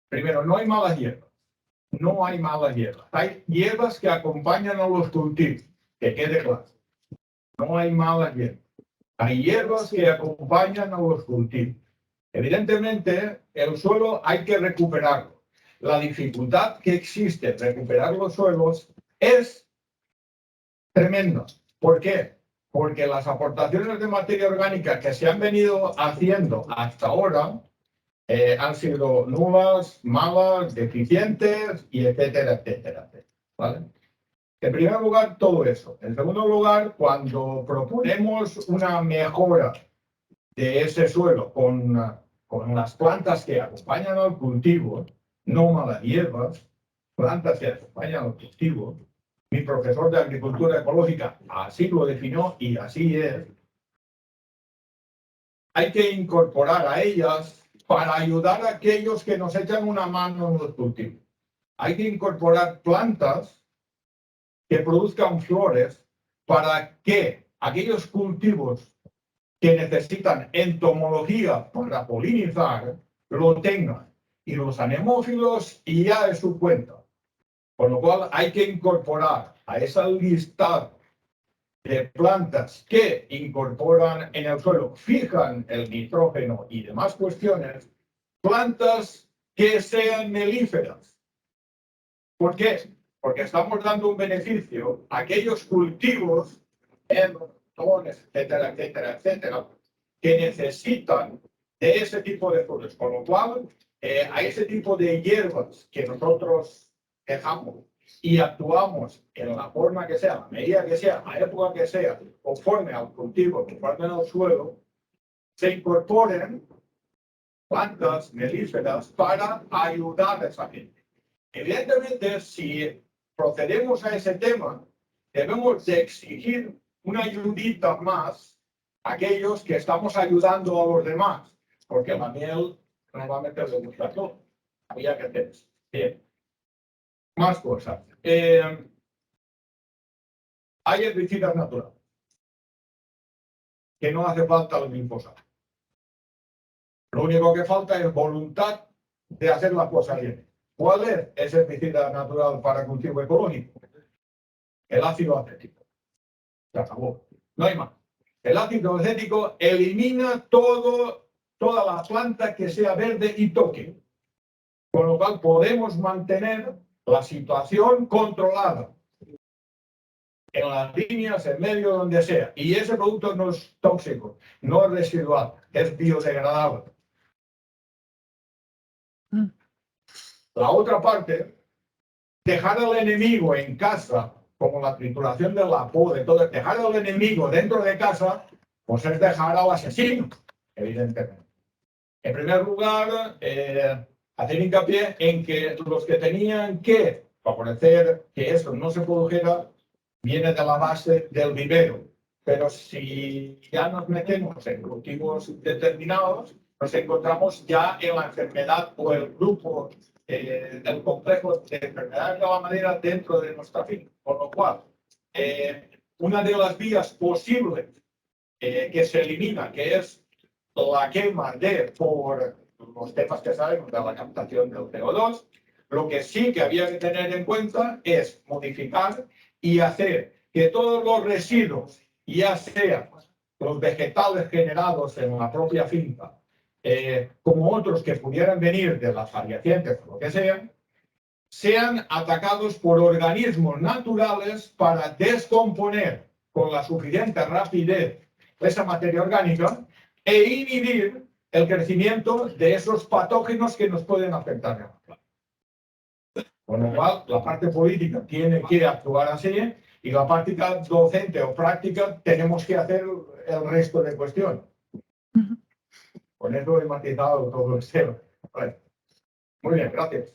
Primero, no hay malas hierbas. No hay malas hierbas. Hay hierbas que acompañan a los cultivos, que quede claro. No hay malas hierbas. Hay hierbas que acompañan a los cultivos. Evidentemente, el suelo hay que recuperarlo. La dificultad que existe en recuperar los suelos es tremenda. ¿Por qué? Porque las aportaciones de materia orgánica que se han venido haciendo hasta ahora han sido nulas, malas, deficientes y etcétera, etcétera, etcétera. ¿Vale? En primer lugar, todo eso. En segundo lugar, cuando proponemos una mejora de ese suelo con las plantas que acompañan al cultivo, no malas hierbas, plantas que acompañan al cultivo, mi profesor de agricultura ecológica así lo definió y así es, hay que incorporar a ellas para ayudar a aquellos que nos echan una mano en los cultivos. Hay que incorporar plantas que produzcan flores para que aquellos cultivos que necesitan entomología para polinizar lo tengan. Y los anemófilos y ya de su cuenta. Con lo cual hay que incorporar a esa lista de plantas que incorporan en el suelo, fijan el nitrógeno y demás cuestiones, plantas que sean melíferas. ¿Por qué? Porque estamos dando un beneficio a aquellos cultivos, etcétera, etcétera, etcétera, que necesitan de ese tipo de flores. Con lo cual, a ese tipo de hierbas que nosotros dejamos y actuamos en la forma que sea, la medida que sea, a la época que sea, conforme al cultivo, conforme al suelo, se incorporen plantas melíferas para ayudar a esa gente. Evidentemente, si procedemos a ese tema, debemos de exigir una ayudita más a aquellos que estamos ayudando a los demás, porque la miel normalmente le gusta todo. Había que hacer eso. Bien. Más cosas. Hay herbicidas naturales que no hace falta el glifosato. Lo único que falta es voluntad de hacer las cosas bien. ¿Cuál es ese herbicida natural para cultivo ecológico? El ácido acético. Se acabó. No hay más. El ácido acético elimina toda la planta que sea verde y toque. Con lo cual podemos mantener la situación controlada en las líneas, en medio, donde sea. Y ese producto no es tóxico, no es residual, es biodegradable. La otra parte, dejar al enemigo en casa, como la trituración de la poda, entonces dejar al enemigo dentro de casa, pues es dejar al asesino, evidentemente. En primer lugar, hacer hincapié en que los que tenían que favorecer que eso no se produjera, viene de la base del vivero. Pero si ya nos metemos en cultivos determinados, nos encontramos ya en la enfermedad o el grupo del complejo de enfermedades de la madera dentro de nuestra finca. Con lo cual, una de las vías posibles que se elimina, que es la quema por los temas que sabemos de la captación del CO2, lo que sí que había que tener en cuenta es modificar y hacer que todos los residuos, ya sean los vegetales generados en la propia finca, como otros que pudieran venir de las adiacentes o lo que sean atacados por organismos naturales para descomponer con la suficiente rapidez esa materia orgánica e inhibir el crecimiento de esos patógenos que nos pueden afectar. Con lo cual, la parte política tiene que actuar así y la práctica docente o práctica tenemos que hacer el resto de cuestiones. Con eso he matizado todo el tema. Vale. Muy bien, gracias.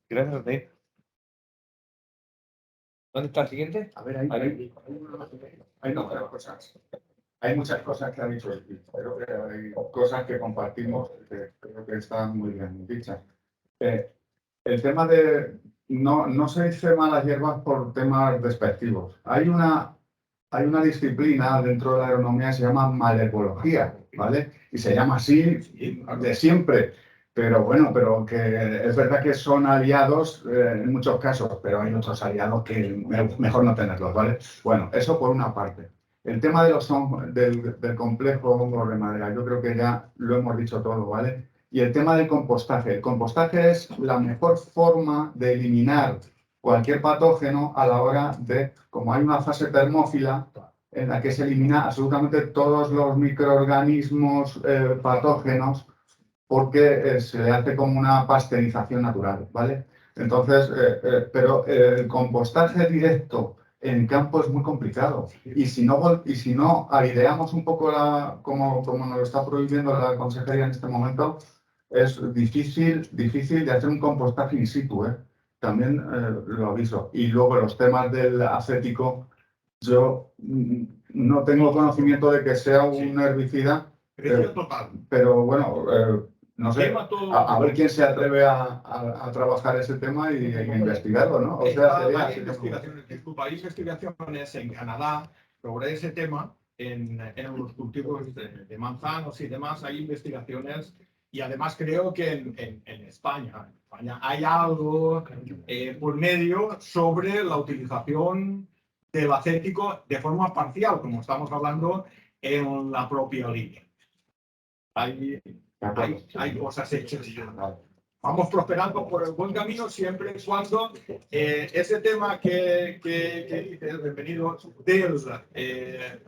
Gracias a ti. ¿Dónde está el siguiente? A ver, hay muchas cosas que ha dicho el Cristo. Creo que hay cosas que compartimos que creo que están muy bien dichas. El tema de no se dice malas hierbas por temas despectivos. Hay una disciplina dentro de la agronomía que se llama malecología, ¿vale? Y se llama así de siempre. Pero bueno, pero que es verdad que son aliados en muchos casos, pero hay otros aliados que mejor no tenerlos, ¿vale? Bueno, eso por una parte. El tema de del complejo hongo de madera, yo creo que ya lo hemos dicho todo, ¿vale? Y el tema del compostaje. El compostaje es la mejor forma de eliminar cualquier patógeno a la hora de, como hay una fase termófila en la que se elimina absolutamente todos los microorganismos patógenos, porque se le hace como una pasteurización natural, ¿vale? Entonces, pero el compostaje directo en campo es muy complicado. Y si no aireamos un poco como nos lo está prohibiendo la consejería en este momento, es difícil de hacer un compostaje in situ, ¿eh? También lo aviso. Y luego los temas del acético, yo no tengo conocimiento de que sea un herbicida, pero bueno, no sé, a ver quién se atreve a trabajar ese tema y investigarlo, ¿no? O sea, hay investigaciones en Canadá sobre ese tema, en los cultivos de manzanos y demás, hay investigaciones. Y además creo que en España hay algo por medio sobre la utilización del acético de forma parcial, como estamos hablando en la propia línea. Hay cosas hechas. vamos prosperando por el buen camino siempre y cuando ese tema que dice bienvenido del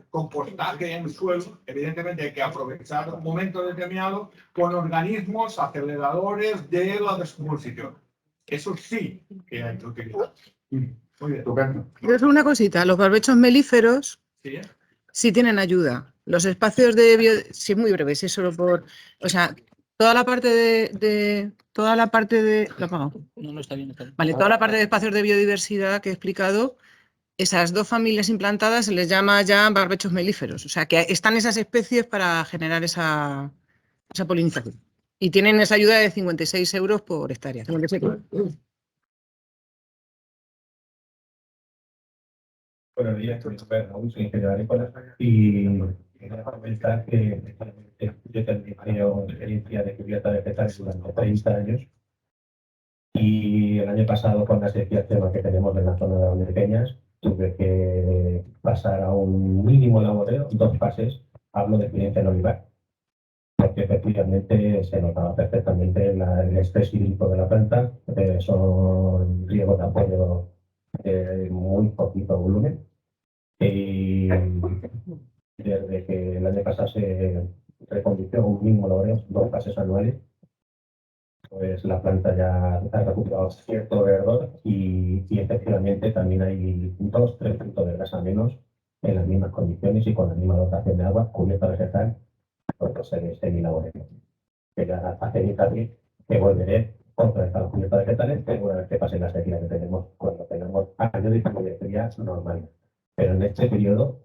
compostaje en el suelo, evidentemente hay que aprovechar un momento determinado con organismos aceleradores de la descomposición. Eso sí que hay que utilizar. Muy bien, estupendo. Quiero decir una cosita, los barbechos melíferos ¿Sí? sí tienen ayuda. Los espacios de sí, es muy breve, sí, solo por, o sea, toda la parte de toda la parte de ¿lo he apagado? No está bien. Está bien. Vale, toda la parte de espacios de biodiversidad que he explicado, esas dos familias implantadas se les llama ya barbechos melíferos, o sea, que están esas especies para generar esa polinización. Y tienen esa ayuda de 56 euros por hectárea. 56. Buenos días, soy Raúl, soy ingeniero agrícola y quería comentar que yo también tengo experiencia de cubierta vegetal durante 30 años y el año pasado con la sequía extrema que tenemos en la zona de Valdepeñas tuve que pasar a un mínimo laboreo, 2 fases, hablo de experiencia en olivar, porque efectivamente se notaba perfectamente el estrés hídrico de la planta, son riegos de apoyo de muy poquito volumen. Y desde que el año pasado se reconvirtió un mínimo laboreo, 2 fases anuales, pues la planta ya ha recuperado cierto verdor y efectivamente también hay 2-3 puntos de grasa menos en las mismas condiciones y con la misma dotación de agua cubierta vegetal por ser semilaboreo. Que ya hace hincapié que volveré otra vez a la cubierta vegetales, pero una vez que pase la sequía que tenemos cuando tengamos años de cubierta normal. Pero en este periodo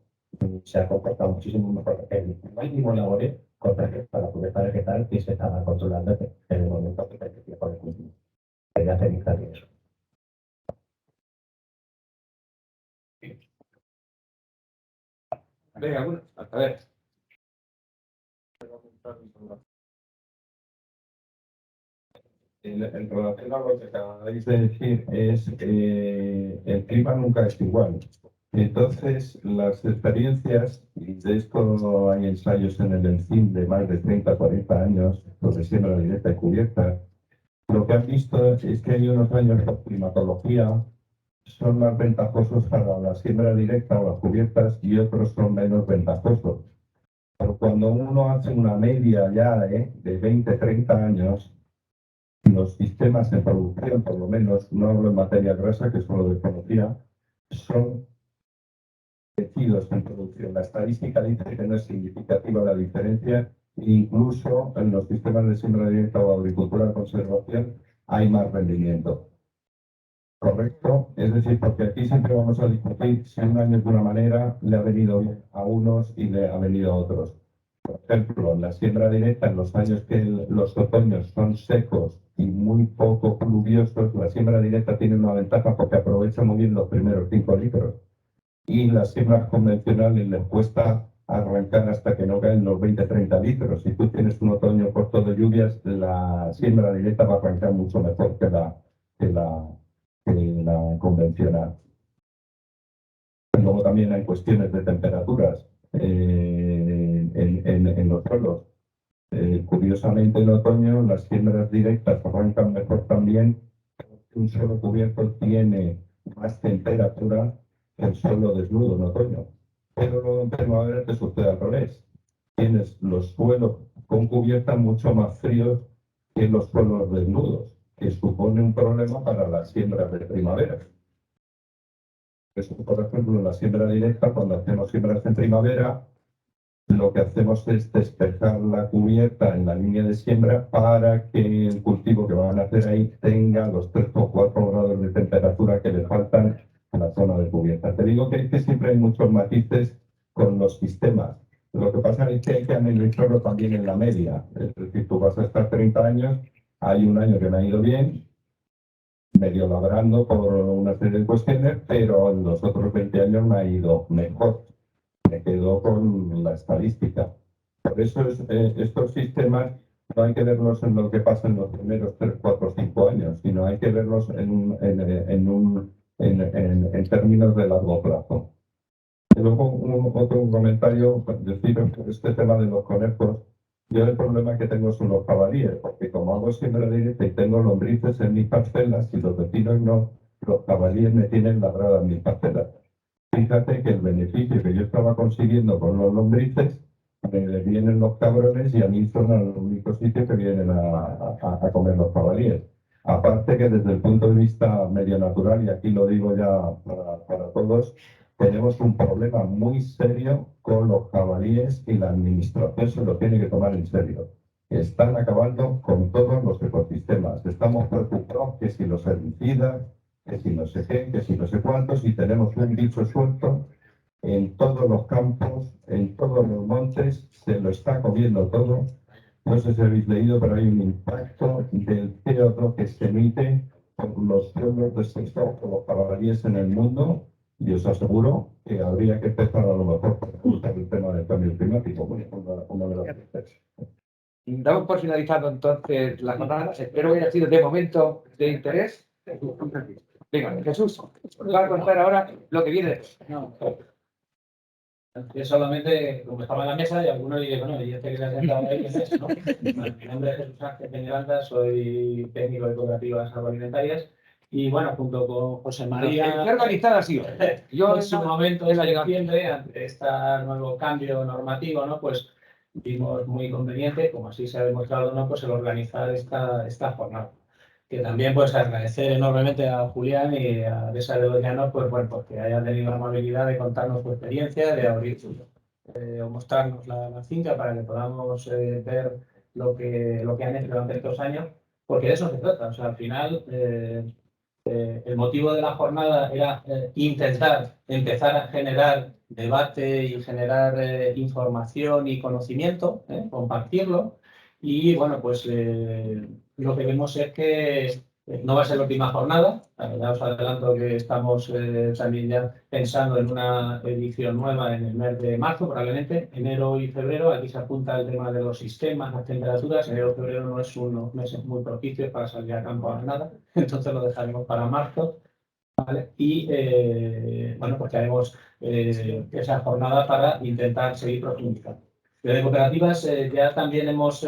se ha comportado muchísimo mejor el mínimo laboreo con respecto a la cubierta vegetal que se estaba controlando en el momento que se tiempo de cultivo. Quería hacer hincapié en eso. Venga, a ver. En relación a lo que acabáis de decir, es que el clima nunca es igual. Entonces, las experiencias, y de esto hay ensayos en el ENCIM de más de 30-40 años, sobre siembra directa y cubierta, lo que han visto es que hay unos años por climatología son más ventajosos para la siembra directa o las cubiertas y otros son menos ventajosos. Pero cuando uno hace una media ya de 20-30 años, los sistemas de producción, por lo menos, no hablo en materia grasa, que eso lo desconocía, son parecidos en producción. La estadística dice que no es significativa la diferencia, incluso en los sistemas de siembra directa o agricultura de conservación hay más rendimiento. ¿Correcto? Es decir, porque aquí siempre vamos a discutir si un año de una manera le ha venido bien a unos y le ha venido a otros. Por ejemplo, en la siembra directa, en los años que los otoños son secos y muy poco pluviosos, la siembra directa tiene una ventaja porque aprovecha muy bien los primeros 5 litros. Y las siembras convencionales les cuesta arrancar hasta que no caen los 20-30 litros. Si tú tienes un otoño corto de lluvias, la siembra directa va a arrancar mucho mejor que la convencional. Luego también hay cuestiones de temperaturas en los suelos. Curiosamente, en otoño las siembras directas arrancan mejor también. Un suelo cubierto tiene más temperatura que el suelo desnudo en otoño. Pero luego en primavera te sucede al revés. Tienes los suelos con cubierta mucho más fríos que los suelos desnudos, que supone un problema para las siembras de primavera. Eso, por ejemplo, en la siembra directa, cuando hacemos siembras en primavera, lo que hacemos es despejar la cubierta en la línea de siembra para que el cultivo que van a hacer ahí tenga los 3 o 4 grados de temperatura que le faltan en la zona de cubierta. Te digo que siempre hay muchos matices con los sistemas. Lo que pasa es que hay que analizarlo también en la media. Es decir, tú vas a estar 30 años, hay un año que me ha ido bien, medio labrando por una serie de cuestiones, pero en los otros 20 años me ha ido mejor. Me quedo con la estadística. Por eso estos sistemas no hay que verlos en lo que pasa en los primeros 3, 4, 5 años, sino hay que verlos en términos de largo plazo. Y luego otro comentario, deciros que este tema de los conejos, Yo el problema que tengo son los jabalíes, porque como hago siembra directa y tengo lombrices en mis parcelas y los vecinos no, los jabalíes me tienen labradas mis parcelas. Fíjate que el beneficio que yo estaba consiguiendo con los lombrices, me vienen los cabrones y a mí son el único sitio que vienen a comer los jabalíes. Aparte que desde el punto de vista medio natural, y aquí lo digo ya para todos, tenemos un problema muy serio con los jabalíes y la administración se lo tiene que tomar en serio. Están acabando con todos los ecosistemas. Estamos preocupados que si los herbicidas, que si no sé qué, que si no sé cuántos, y tenemos un bicho suelto en todos los campos, en todos los montes, se lo está comiendo todo. No sé si habéis leído, pero hay un impacto del CO2 que se emite por los pueblos destrozados por los jabalíes en el mundo, y os aseguro que habría que empezar a lo mejor por buscar el tema del cambio climático, una de las veces. Damos por finalizado entonces la jornada. Espero que haya sido de momento de interés. Venga, Jesús, va a contar ahora lo que viene. No. Yo solamente, como estaba en la mesa, y alguno dice, bueno, y este que se ha sentado ahí, ¿quién es? ¿No? Bueno, mi nombre es Jesús Ángel Peñaranda, soy técnico de cooperativas agroalimentarias y, bueno, junto con José María... ¿Qué organizada ha sido? Yo en su momento, en septiembre, ante este nuevo cambio normativo, ¿no? Pues vimos muy conveniente, como así se ha demostrado, ¿no? Pues el organizar esta jornada. Que también pues agradecer enormemente a Julián y a Teresa de los Llanos, pues bueno, porque hayan tenido la amabilidad de contarnos su experiencia, de abrir o mostrarnos la finca para que podamos ver lo que han hecho durante estos años, porque de eso se trata. O sea, al final el motivo de la jornada era intentar empezar a generar debate y generar información y conocimiento, compartirlo. Y bueno, pues lo que vemos es que no va a ser la última jornada. Ya os adelanto que estamos también ya pensando en una edición nueva en el mes de marzo, probablemente enero y febrero. Aquí se apunta el tema de los sistemas, las temperaturas. Enero y febrero no es unos meses muy propicios para salir a campo a nada, entonces lo dejaremos para marzo. ¿Vale? Y bueno, pues haremos esa jornada para intentar seguir profundizando. Desde cooperativas ya también hemos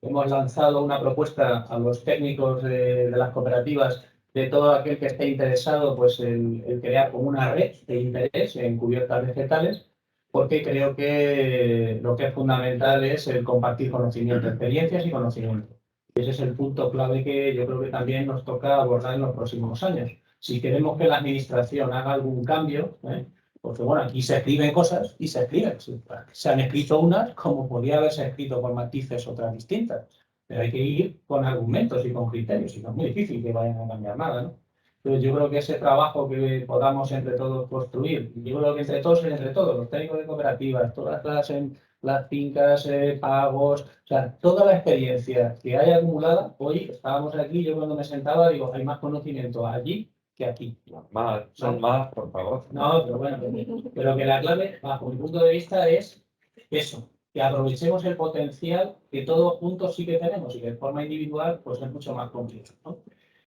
lanzado una propuesta a los técnicos de las cooperativas, de todo aquel que esté interesado, pues el crear como una red de interés en cubiertas vegetales, porque creo que lo que es fundamental es el compartir conocimiento, experiencias y conocimiento. Y ese es el punto clave que yo creo que también nos toca abordar en los próximos años. Si queremos que la administración haga algún cambio, porque bueno, aquí se escriben cosas y se escriben. Se han escrito unas como podría haberse escrito con matices otras distintas. Pero hay que ir con argumentos y con criterios, y no es muy difícil que vayan a cambiar nada, ¿no? Entonces yo creo que ese trabajo que podamos entre todos construir, yo creo que entre todos, los técnicos de cooperativas, todas las fincas, pagos, o sea, toda la experiencia que hay acumulada, hoy estábamos aquí, yo cuando me sentaba digo, hay más conocimiento allí que aquí. Son más, por favor. No, pero bueno, pero que la clave, bajo mi punto de vista, es eso, que aprovechemos el potencial que todos juntos sí que tenemos y que de forma individual pues es mucho más complicado, ¿no?